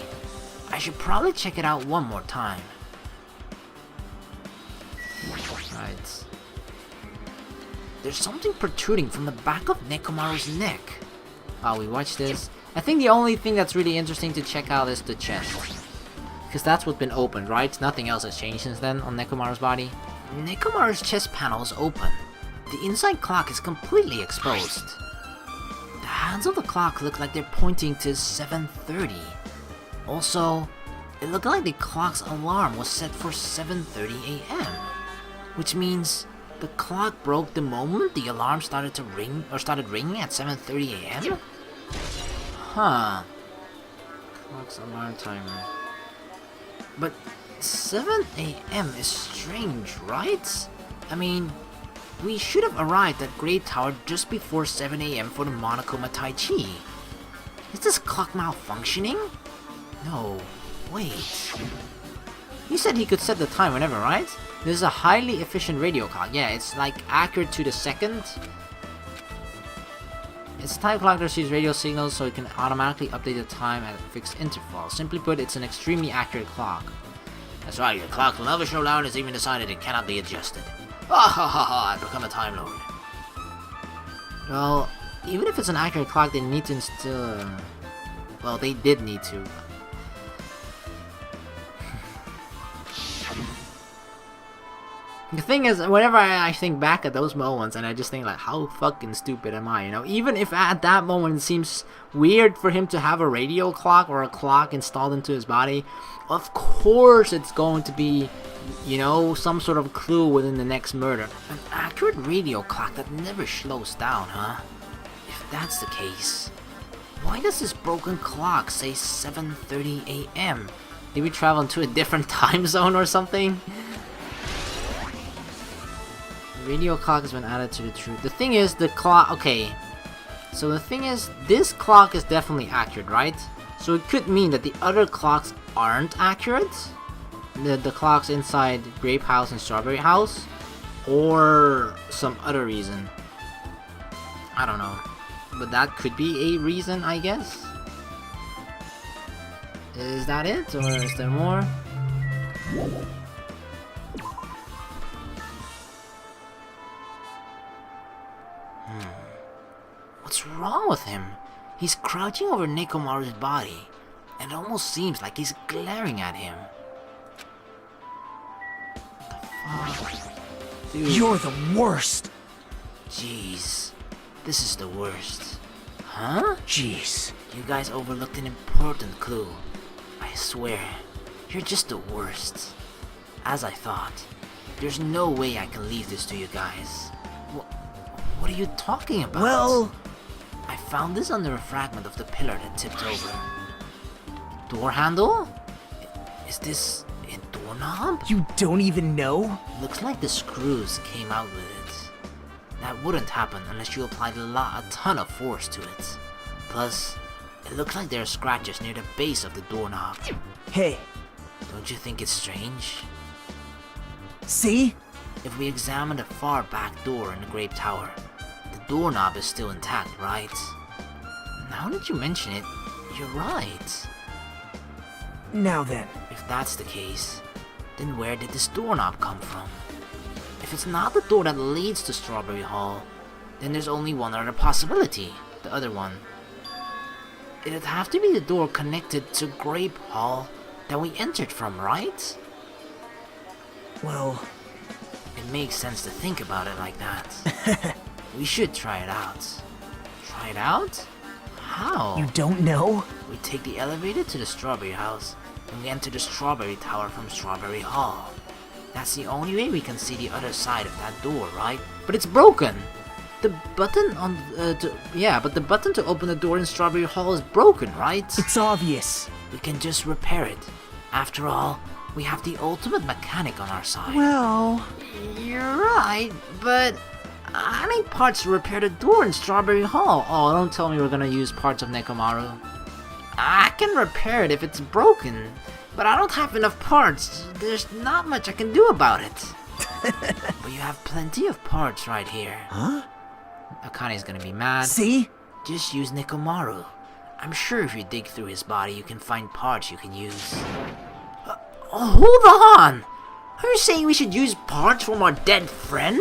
I should probably check it out one more time. Right. There's something protruding from the back of Nekomaru's neck. While we watch this, I think the only thing that's really interesting to check out is the chest. Because that's what's been opened, right? Nothing else has changed since then on Nekomaru's body. Nekomaru's chest panel is open. The inside clock is completely exposed. The hands of the clock look like they're pointing to 7:30. Also, it looked like the clock's alarm was set for 7:30 a.m. Which means the clock broke the moment the alarm started ringing at 7:30 a.m.? Huh. Clock's alarm timer. But 7 a.m. is strange, right? We should have arrived at Great Tower just before 7 a.m. for the Monokuma Tai Chi. Is this clock malfunctioning? No, wait. He said he could set the time whenever, right? This is a highly efficient radio clock. Yeah, it's like accurate to the second. It's a time clock that receives radio signals so it can automatically update the time at a fixed interval. Simply put, it's an extremely accurate clock. That's right, your clock will never slow down. It's even decided it cannot be adjusted. Ah ha ha ha, I've become a Time Lord. Well, even if it's an accurate clock, they need to instill... Well, they did need to. The thing is, whenever I think back at those moments, and I just think like, how fucking stupid am I, you know? Even if at that moment it seems weird for him to have a radio clock or a clock installed into his body, of course it's going to be, you know, some sort of clue within the next murder. An accurate radio clock that never slows down, huh? If that's the case, why does this broken clock say 7:30 a.m.? Did we travel into a different time zone or something? Radio clock has been added to the truth. The thing is, the clock... Okay. So the thing is, this clock is definitely accurate, right? So it could mean that the other clocks aren't accurate? The clocks inside Grape House and Strawberry House? Or some other reason. I don't know. But that could be a reason, I guess? Is that it? Or is there more? What's wrong with him? He's crouching over Nekomaru's body, and it almost seems like he's glaring at him. What the fuck? Dude. You're the worst! Jeez. This is the worst. Huh? Jeez. You guys overlooked an important clue. I swear, you're just the worst. As I thought, there's no way I can leave this to you guys. What are you talking about? Well... I found this under a fragment of the pillar that tipped over. Door handle? Is this a doorknob? You don't even know? Looks like the screws came out with it. That wouldn't happen unless you applied a ton of force to it. Plus, it looks like there are scratches near the base of the doorknob. Hey. Don't you think it's strange? See? If we examine the far back door in the Grape Tower, the doorknob is still intact, right? Now that you mention it, you're right. Now then. If that's the case, then where did this doorknob come from? If it's not the door that leads to Strawberry Hall, then there's only one other possibility. The other one. It'd have to be the door connected to Grape Hall that we entered from, right? Well, It makes sense to think about it like that. We should try it out. Try it out? How? you don't know? We take the elevator to the Strawberry House, and we enter the Strawberry Tower from Strawberry Hall. That's the only way we can see the other side of that door, right? But it's broken! The button on, but the button to open the door in Strawberry Hall is broken, right? It's obvious. We can just repair it. After all, we have the ultimate mechanic on our side. Well, You're right, but I need parts to repair the door in Strawberry Hall. Oh, don't tell me we're gonna use parts of Nekomaru. I can repair it if it's broken, but I don't have enough parts. There's not much I can do about it. But you have plenty of parts right here. huh? Akane's gonna be mad. See? Just use Nekomaru. I'm sure if you dig through his body, you can find parts you can use. Hold on! Are you saying we should use parts from our dead friend?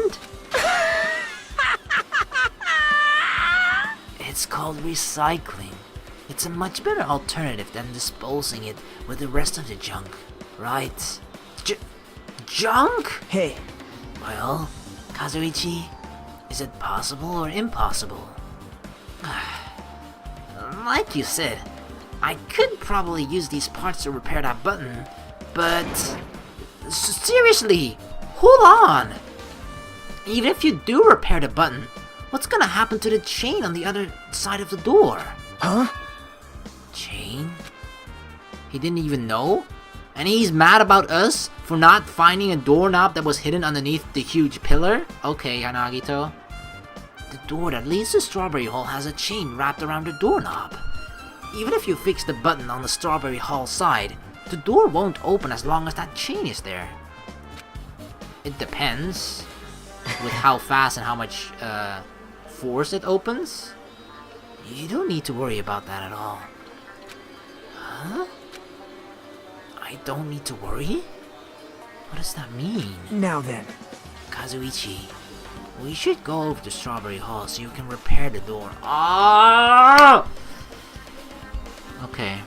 It's called recycling. It's a much better alternative than disposing it with the rest of the junk, right? Junk? Hey, Well, Kazuichi, is it possible or impossible? Like you said, I could probably use these parts to repair that button, but seriously, hold on! Even if you do repair the button, what's gonna happen to the chain on the other side of the door? huh? Chain? He didn't even know? And he's mad about us for not finding a doorknob that was hidden underneath the huge pillar? Okay, Hanagito. The door that leads to Strawberry Hall has a chain wrapped around the doorknob. Even if you fix the button on the Strawberry Hall side, the door won't open as long as that chain is there. It depends with how fast and how much force it opens. You don't need to worry about that at all. Huh? I don't need to worry? What does that mean? Now then. Kazuichi, we should go over to Strawberry Hall so you can repair the door. Ah! Okay.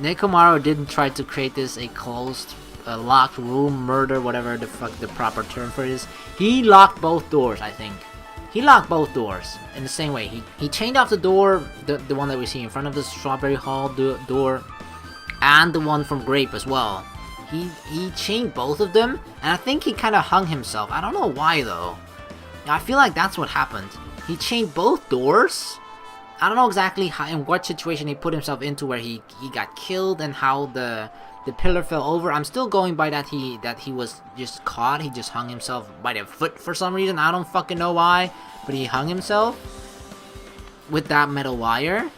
Nekomaru didn't try to create this a closed, locked room, murder, whatever the fuck the proper term for it is. He locked both doors, I think. He locked both doors in the same way. He chained off the door, the one that we see in front of the Strawberry Hall door, and the one from Grape as well. He chained both of them, and I think he kind of hung himself. I don't know why though. I feel like that's what happened. He chained both doors. I don't know exactly how, in what situation he put himself into where he got killed and how the pillar fell over. I'm still going by that he was just caught. He just hung himself by the foot for some reason. I don't fucking know why, but he hung himself with that metal wire,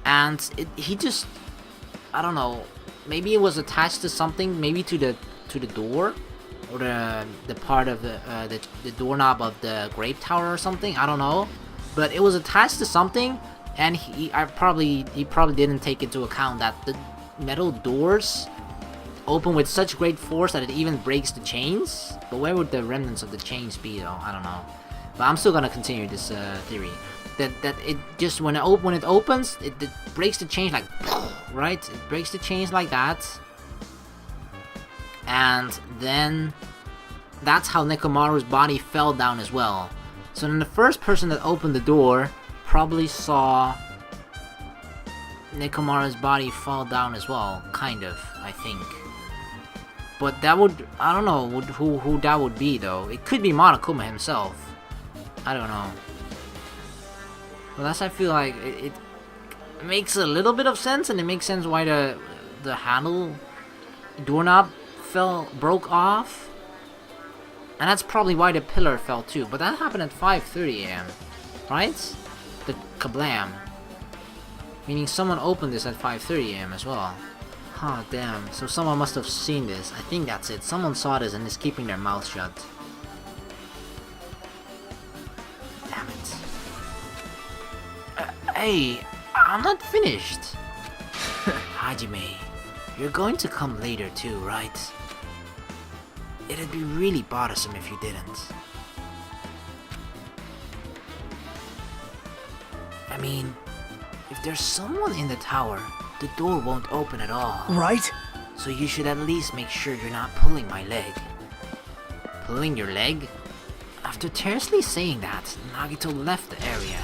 and he just, I don't know. Maybe it was attached to something, maybe to the door, or the part of the doorknob of the Grape Tower or something. I don't know, but it was attached to something, and he probably didn't take into account that the metal doors open with such great force that it even breaks the chains. But where would the remnants of the chains be though? I don't know. But I'm still gonna continue this theory. That it just when it opens, it breaks the chains like right. It breaks the chains like that, and then that's how Nekomaru's body fell down as well. So then the first person that opened the door probably saw Nekomaru's body fall down as well, kind of, I think. But that would, I don't know who that would be though. It could be Monokuma himself. I don't know. But that's, I feel like it makes a little bit of sense, and it makes sense why the handle doorknob broke off. And that's probably why the pillar fell too. But that happened at 5:30 AM, right? The kablam. Meaning someone opened this at 5:30 AM as well. Huh, damn. So someone must have seen this. I think that's it. Someone saw this and is keeping their mouth shut. Damn it. Hey, I'm not finished. Hajime, you're going to come later too, right? It'd be really bothersome if you didn't. I mean, if there's someone in the tower, the door won't open at all. Right? So you should at least make sure you're not pulling my leg. Pulling your leg? After tersely saying that, Nagito left the area.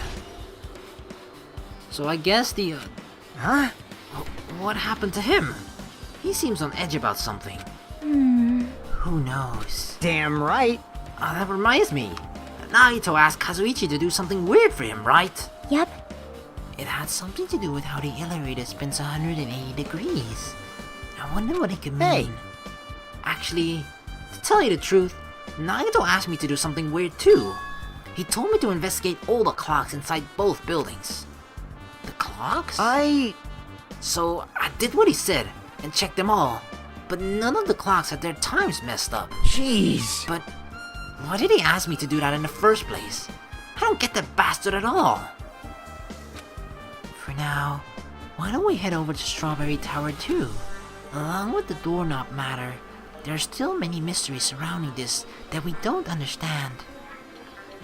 So I guess the... Huh? What happened to him? He seems on edge about something. Who knows? Damn right. That reminds me. Nagito asked Kazuichi to do something weird for him, right? Yep. It had something to do with how the elevator spins 180 degrees. I wonder what it could mean. Hey. Actually, to tell you the truth, Nagito asked me to do something weird too. He told me to investigate all the clocks inside both buildings. The clocks? So I did what he said and checked them all. But none of the clocks had their times messed up. Jeez. But why did he ask me to do that in the first place? I don't get that bastard at all. For now, why don't we head over to Strawberry Tower too? Along with the doorknob matter, there are still many mysteries surrounding this that we don't understand.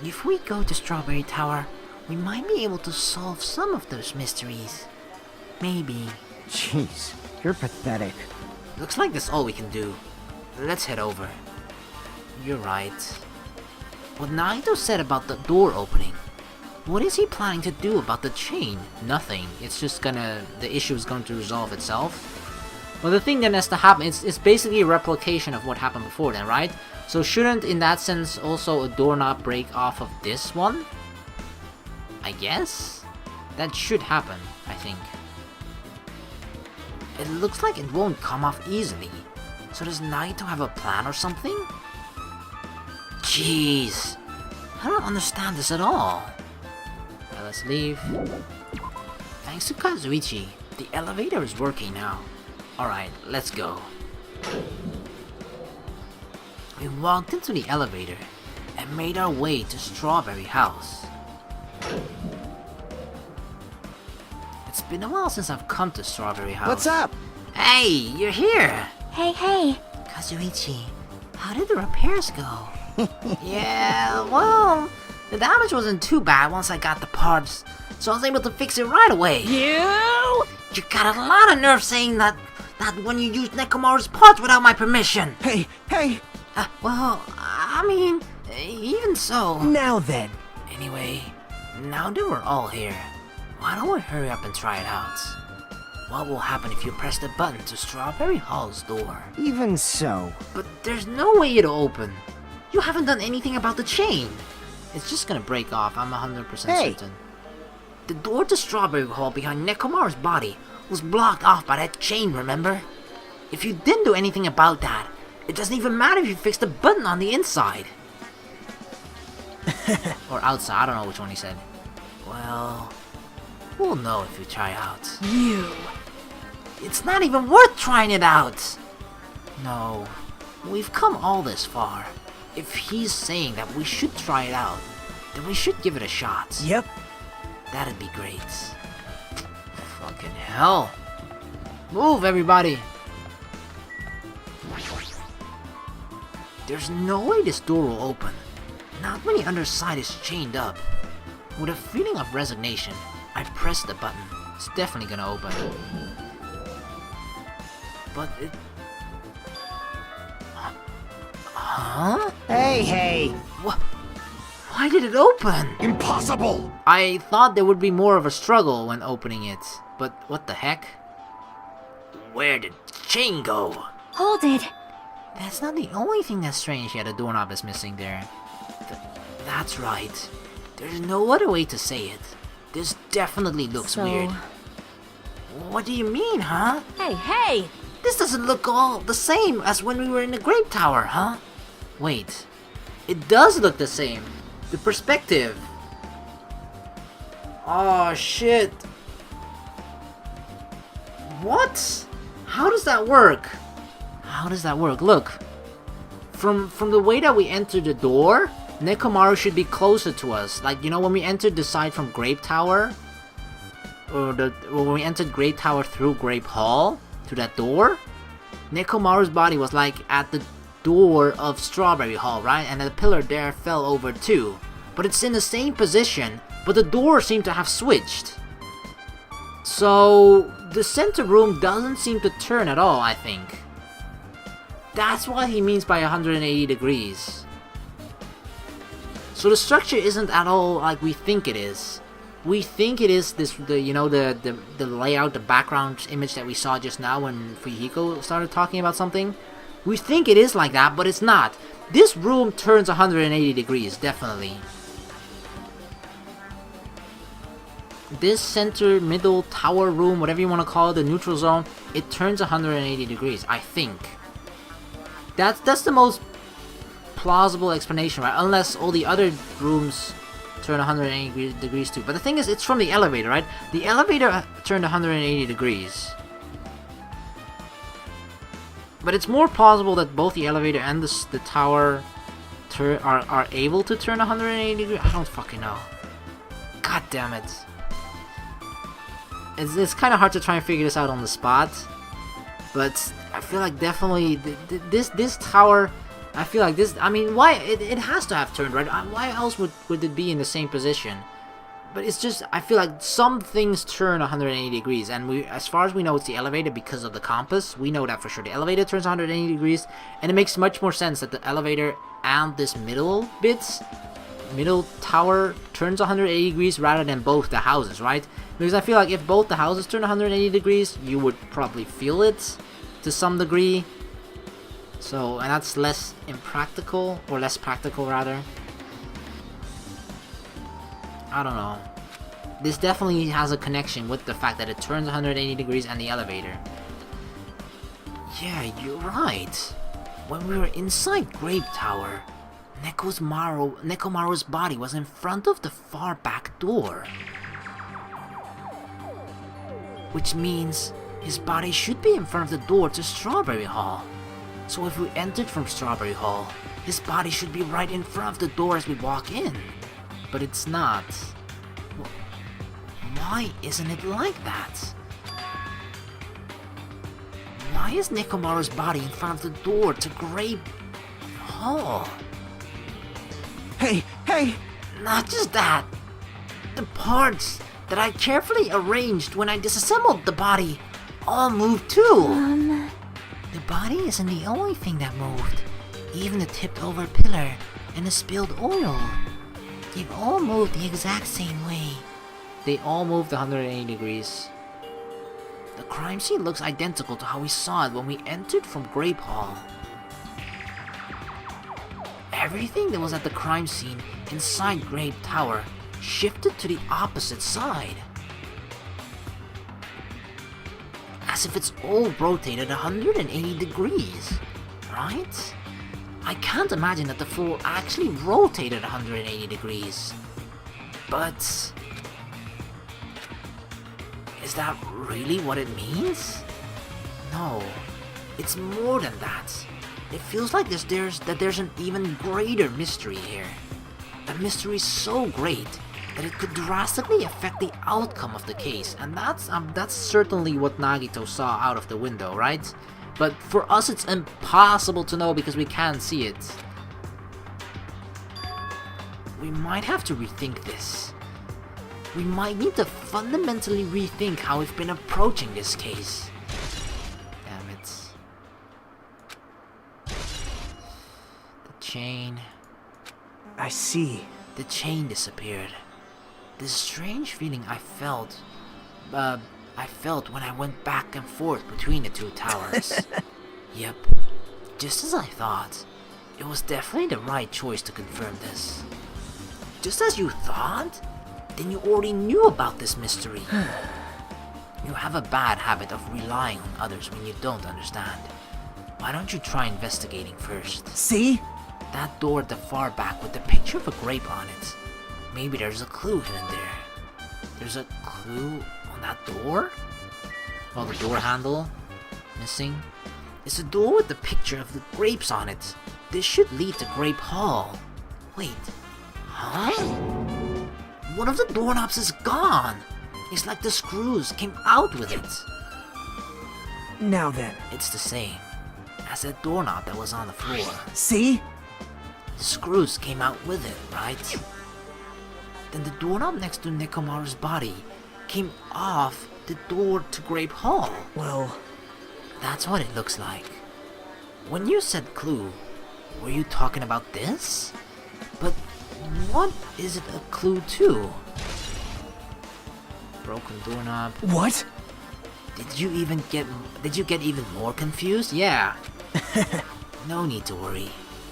If we go to Strawberry Tower, we might be able to solve some of those mysteries. Maybe. Jeez, you're pathetic. Looks like that's all we can do. Let's head over. You're right. What Naito said about the door opening, what is he planning to do about the chain? Nothing. It's just gonna... the issue is going to resolve itself. Well, the thing that has to happen, it's basically a replication of what happened before then, right? So shouldn't, in that sense, also a doorknob break off of this one? I guess? That should happen, I think. It looks like it won't come off easily. So does Naito have a plan or something? Jeez. I don't understand this at all. Now let's leave. Thanks to Kazuichi, the elevator is working now. Alright, let's go. We walked into the elevator and made our way to Strawberry House. It's been a while since I've come to Strawberry House. What's up? Hey, you're here! Hey. Kazuichi, how did the repairs go? Yeah, well, the damage wasn't too bad once I got the parts, so I was able to fix it right away. You? You got a lot of nerve saying that when you used Nekomaru's parts without my permission. Hey. Well, I mean, even so. Now then. Anyway, now that we're all here, why don't we hurry up and try it out? What will happen if you press the button to Strawberry Hall's door? Even so. But there's no way it'll open. You haven't done anything about the chain. It's just gonna break off, I'm 100% Hey. certain. The door to Strawberry Hall behind Nekomaru's body was blocked off by that chain, remember? If you didn't do anything about that, it doesn't even matter if you fix the button on the inside. Or outside, I don't know which one he said. Well, we'll know if we try out. You. It's not even worth trying it out! No, we've come all this far. If he's saying that we should try it out, then we should give it a shot. Yep. That'd be great. Fucking hell. Move, everybody. There's no way this door will open. Not when the underside is chained up. With a feeling of resignation, I press the button. It's definitely gonna open. But it... Huh? Hey. Why did it open? Impossible! I thought there would be more of a struggle when opening it, but what the heck? Where did the chain go? Hold it. That's not the only thing that's strange. Yeah, the doorknob is missing there. That's right. There's no other way to say it. This definitely looks weird. What do you mean, huh? Hey. This doesn't look all the same as when we were in the Grape Tower, huh? Wait, it does look the same. The perspective. Oh shit. What? How does that work? How does that work? Look. From the way that we entered the door, Nekomaru should be closer to us. Like, you know, when we entered the side from Grape Tower, or when we entered Grape Tower through Grape Hall, through that door, Nekomaru's body was like at the door of Strawberry Hall, right? And the pillar there fell over too. But it's in the same position, but the door seemed to have switched. So the center room doesn't seem to turn at all, I think. That's what he means by 180 degrees. So the structure isn't at all like we think it is. We think it is the layout, the background image that we saw just now when Fuyuhiko started talking about something. We think it is like that, but it's not. This room turns 180 degrees, definitely. This center, middle, tower room, whatever you want to call it, the neutral zone, it turns 180 degrees, I think. That's the most plausible explanation, right? Unless all the other rooms turn 180 degrees too. But the thing is, it's from the elevator, right? The elevator turned 180 degrees. But it's more plausible that both the elevator and the tower are able to turn 180 degrees. I don't fucking know. God damn it. It's kind of hard to try and figure this out on the spot. But I feel like definitely this tower, I feel like this, I mean, why, it has to have turned, right? Why else would it be in the same position? But it's just, I feel like some things turn 180 degrees, and as far as we know, it's the elevator because of the compass. We know that for sure. The elevator turns 180 degrees, and it makes much more sense that the elevator and this middle tower turns 180 degrees rather than both the houses, right? Because I feel like if both the houses turn 180 degrees, you would probably feel it to some degree. So, and that's less impractical, or less practical rather. I don't know. This definitely has a connection with the fact that it turns 180 degrees and the elevator. Yeah, you're right. When we were inside Grape Tower, Nekomaru's body was in front of the far back door. Which means his body should be in front of the door to Strawberry Hall. So if we entered from Strawberry Hall, his body should be right in front of the door as we walk in. But it's not. Why isn't it like that? Why is Nekomaru's body in front of the door to Grape Hall? Hey! Not just that. The parts that I carefully arranged when I disassembled the body all moved too. The body isn't the only thing that moved. Even the tipped over pillar and the spilled oil. They've all moved the exact same way. They all moved 180 degrees. The crime scene looks identical to how we saw it when we entered from Grape Hall. Everything that was at the crime scene inside Grape Tower shifted to the opposite side. As if it's all rotated 180 degrees, right? I can't imagine that the floor actually rotated 180 degrees. But is that really what it means? No, it's more than that. It feels like there's an even greater mystery here. A mystery so great that it could drastically affect the outcome of the case, and that's certainly what Nagito saw out of the window, right? But for us, it's impossible to know because we can't see it. We might have to rethink this. We might need to fundamentally rethink how we've been approaching this case. Damn it. The chain. I see. The chain disappeared. This strange feeling I felt when I went back and forth between the two towers. Yep, just as I thought. It was definitely the right choice to confirm this. Just as you thought? Then you already knew about this mystery. You have a bad habit of relying on others when you don't understand. Why don't you try investigating first? See? That door at the far back with the picture of a grape on it. Maybe there's a clue hidden there. There's a clue on that door? Oh, the door handle missing. It's a door with the picture of the grapes on it. This should lead to Grape Hall. Wait, huh? One of the doorknobs is gone. It's like the screws came out with it. Now then. It's the same as that doorknob that was on the floor. See? The screws came out with it, right? Then the doorknob next to Nekomaru's body came off the door to Grape Hall. Well, That's what it looks like. When you said clue, were you talking about this? But what is it a clue to? Broken doorknob. what? Did you get even more confused? Yeah. No need to worry.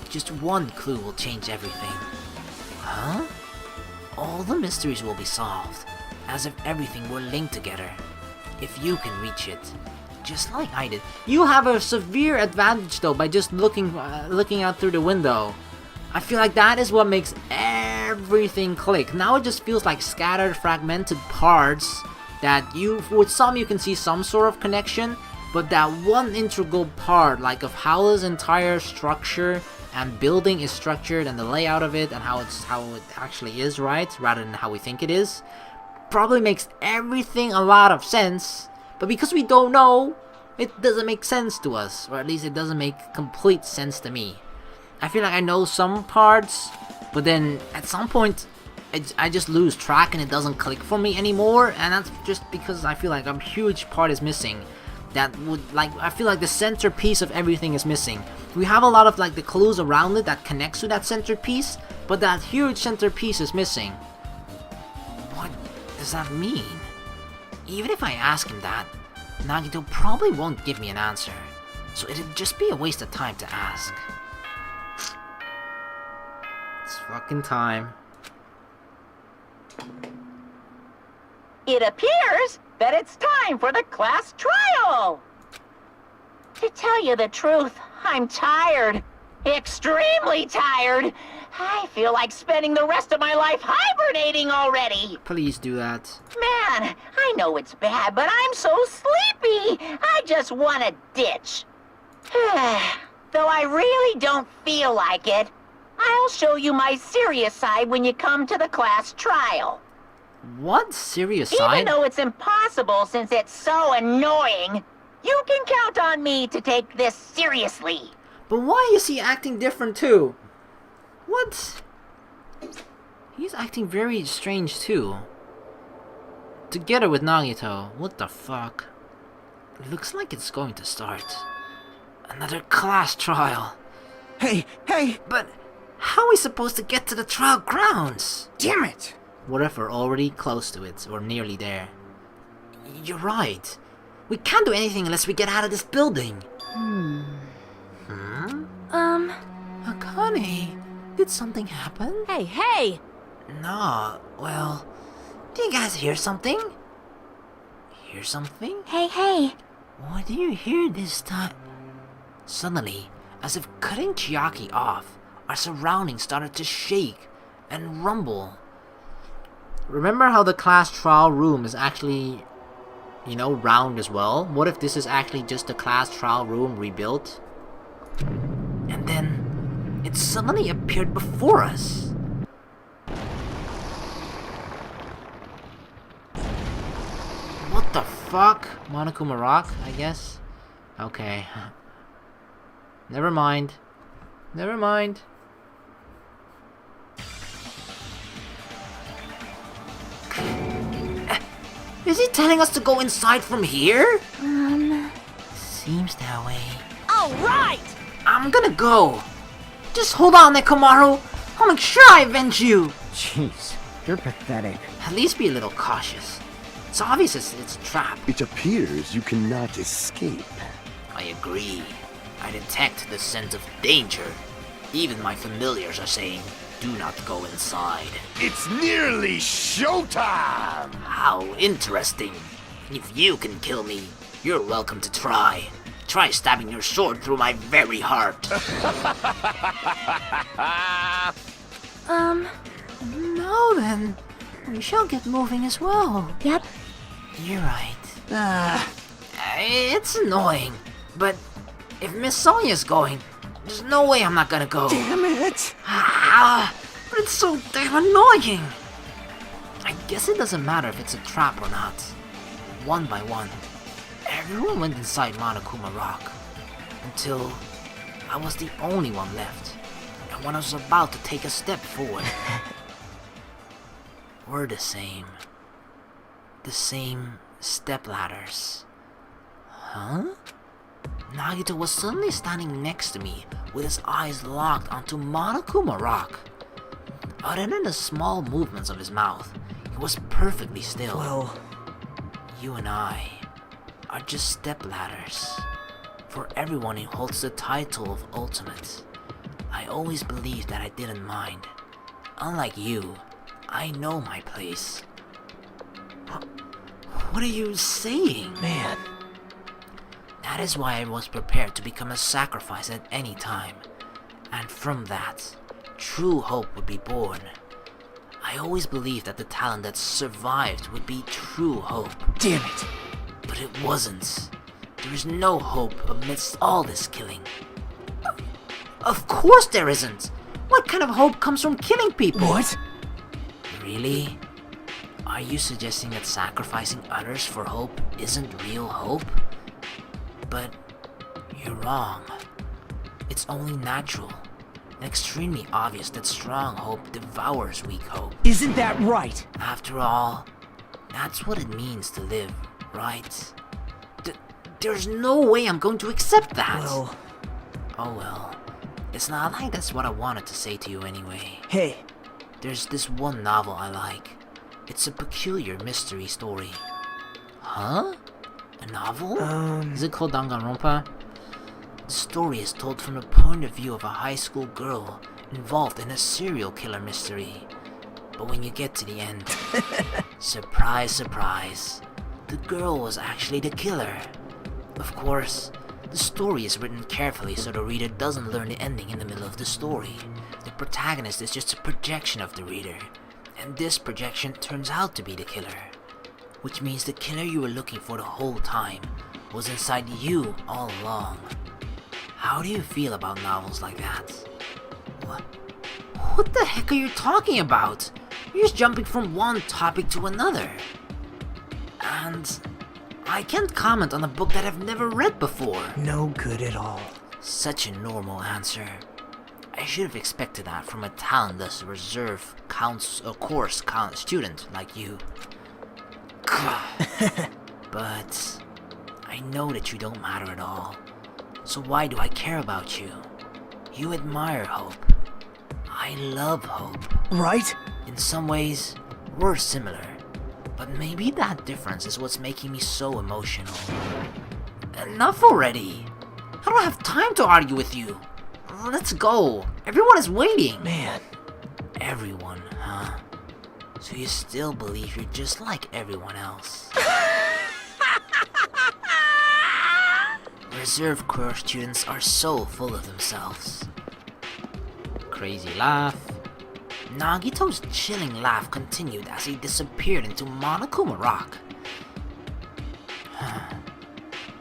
Just one clue will change everything. Huh? All the mysteries will be solved, as if everything were linked together. If you can reach it, just like I did. You have a severe advantage though by just looking out through the window. I feel like that is what makes everything click. Now it just feels like scattered, fragmented parts that with some you can see some sort of connection, but that one integral part, like of how this entire structure and building is structured and the layout of it and how it actually is, right, rather than how we think it is, probably makes everything a lot of sense. But because we don't know, it doesn't make sense to us, or at least it doesn't make complete sense to me. I feel like I know some parts, but then at some point I just lose track and it doesn't click for me anymore, and that's just because I feel like a huge part is missing. I feel like the centerpiece of everything is missing. We have a lot of like the clues around it that connects to that centerpiece, but that huge centerpiece is missing. What does that mean? Even if I ask him that, Nagito probably won't give me an answer, so it'd just be a waste of time to ask. It's fucking time. It appears that it's time for the class trial! To tell you the truth, I'm tired. Extremely tired. I feel like spending the rest of my life hibernating already. Please do that. Man, I know it's bad, but I'm so sleepy. I just want to ditch. Though I really don't feel like it, I'll show you my serious side when you come to the class trial. What? Serious Even side? though it's impossible since it's so annoying, you can count on me to take this seriously. But why is he acting different too? What? He's acting very strange too. Together with Nagito. What the fuck? It looks like it's going to start. Another class trial. Hey! But how are we supposed to get to the trial grounds? Damn it! What if we're already close to it, or nearly there? You're right. We can't do anything unless we get out of this building. Akane, did something happen? Hey! No, well, do you guys hear something? Hear something? Hey. What do you hear this time? Suddenly, as if cutting Chiaki off, our surroundings started to shake and rumble. Remember how the class trial room is actually, round as well? What if this is actually just a class trial room rebuilt? And then, it suddenly appeared before us. What the fuck? Monokuma Rock, I guess? Okay. Never mind. Is he telling us to go inside from here? Seems that way. All right! I'm gonna go. Just hold on there, Komaru. I'll make sure I avenge you. Jeez, you're pathetic. At least be a little cautious. It's obvious it's a trap. It appears you cannot escape. I agree. I detect the sense of danger. Even my familiars are saying, do not go inside. It's nearly showtime! How interesting. If you can kill me, you're welcome to try. Try stabbing your sword through my very heart. Now then, we shall get moving as well. Yep. You're right. It's annoying, but if Miss Sonya's going, there's no way I'm not gonna go. Damn it! But it's so damn annoying. I guess it doesn't matter if it's a trap or not. One by one, everyone went inside Monokuma Rock until I was the only one left. And when I was about to take a step forward, we're the same. the same stepladders. Huh? Nagito was suddenly standing next to me with his eyes locked onto Monokuma Rock. Other than the small movements of his mouth, he was perfectly still. Well, You and I are just stepladders. For everyone who holds the title of Ultimate, I always believed that I didn't mind. Unlike you, I know my place. What are you saying? man. That is why I was prepared to become a sacrifice at any time. And from that, true hope would be born. I always believed that the talent that survived would be true hope. Damn it. But it wasn't. There is no hope amidst all this killing. Of course there isn't! What kind of hope comes from killing people? What? Really? Are you suggesting that sacrificing others for hope isn't real hope? But you're wrong. It's only natural and extremely obvious that strong hope devours weak hope. Isn't that right? After all, that's what it means to live, right? There's no way I'm going to accept that! Well, Oh well. It's not like that's what I wanted to say to you anyway. hey, There's this one novel I like. It's a peculiar mystery story. Huh? A novel? Is it called Danganronpa? The story is told from the point of view of a high school girl involved in a serial killer mystery. But when you get to the end, surprise, surprise, the girl was actually the killer. Of course, the story is written carefully so the reader doesn't learn the ending in the middle of the story. The protagonist is just a projection of the reader, and this projection turns out to be the killer. Which means the killer you were looking for the whole time was inside you all along. How do you feel about novels like that? What the heck are you talking about? You're just jumping from one topic to another. And I can't comment on a book that I've never read before. no good at all. Such a normal answer. I should have expected that from a talentless, reserved, course student like you. But I know that you don't matter at all. So why do I care about you? You admire hope. I love hope. Right? In some ways, we're similar. But maybe that difference is what's making me so emotional. Enough already! I don't have time to argue with you. Let's go. Everyone is waiting. Man. Everyone, huh? So you still believe you're just like everyone else? Reserve course students are so full of themselves. Crazy laugh. Nagito's chilling laugh continued as he disappeared into Monokuma Rock.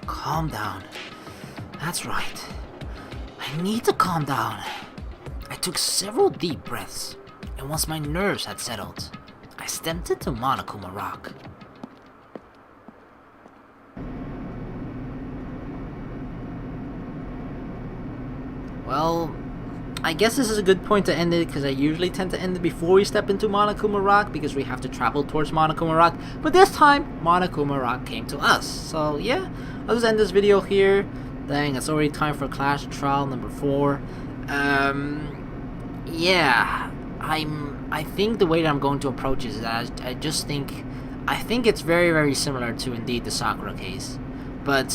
Calm down. That's right. I need to calm down. I took several deep breaths, and once my nerves had settled, I stepped into Monokuma Rock. Well, I guess this is a good point to end it, because I usually tend to end it before we step into Monokuma Rock, because we have to travel towards Monokuma Rock. But this time, Monokuma Rock came to us. So yeah, I'll just end this video here. Dang, it's already time for class trial number 4. Yeah, I think the way that I'm going to approach is that I think it's very, very similar to indeed the Sakura case. But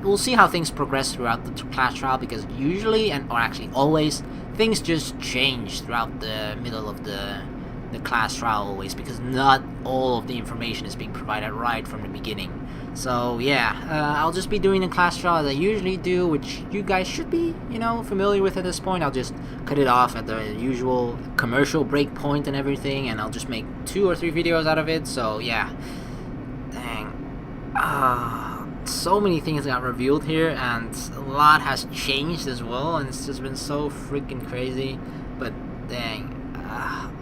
we'll see how things progress throughout the class trial, because usually, or actually always, things just change throughout the middle of the class trial always, because not all of the information is being provided right from the beginning. So yeah, I'll just be doing the class trial as I usually do, which you guys should be, familiar with at this point. I'll just cut it off at the usual commercial break point and everything, and I'll just make 2 or 3 videos out of it. So yeah, dang. So many things got revealed here, and a lot has changed as well, and it's just been so freaking crazy. But dang,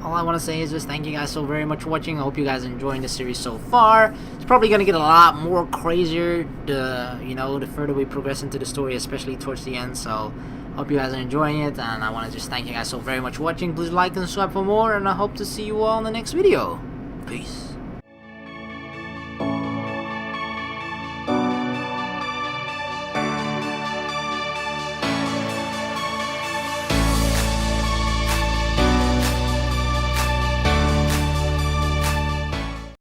all I want to say is just thank you guys so very much for watching. I hope you guys are enjoying the series so far. It's probably gonna get a lot more crazier the further we progress into the story, especially towards the end. So hope you guys are enjoying it, and I want to just thank you guys so very much for watching. Please like and subscribe for more, and I hope to see you all in the next video. Peace.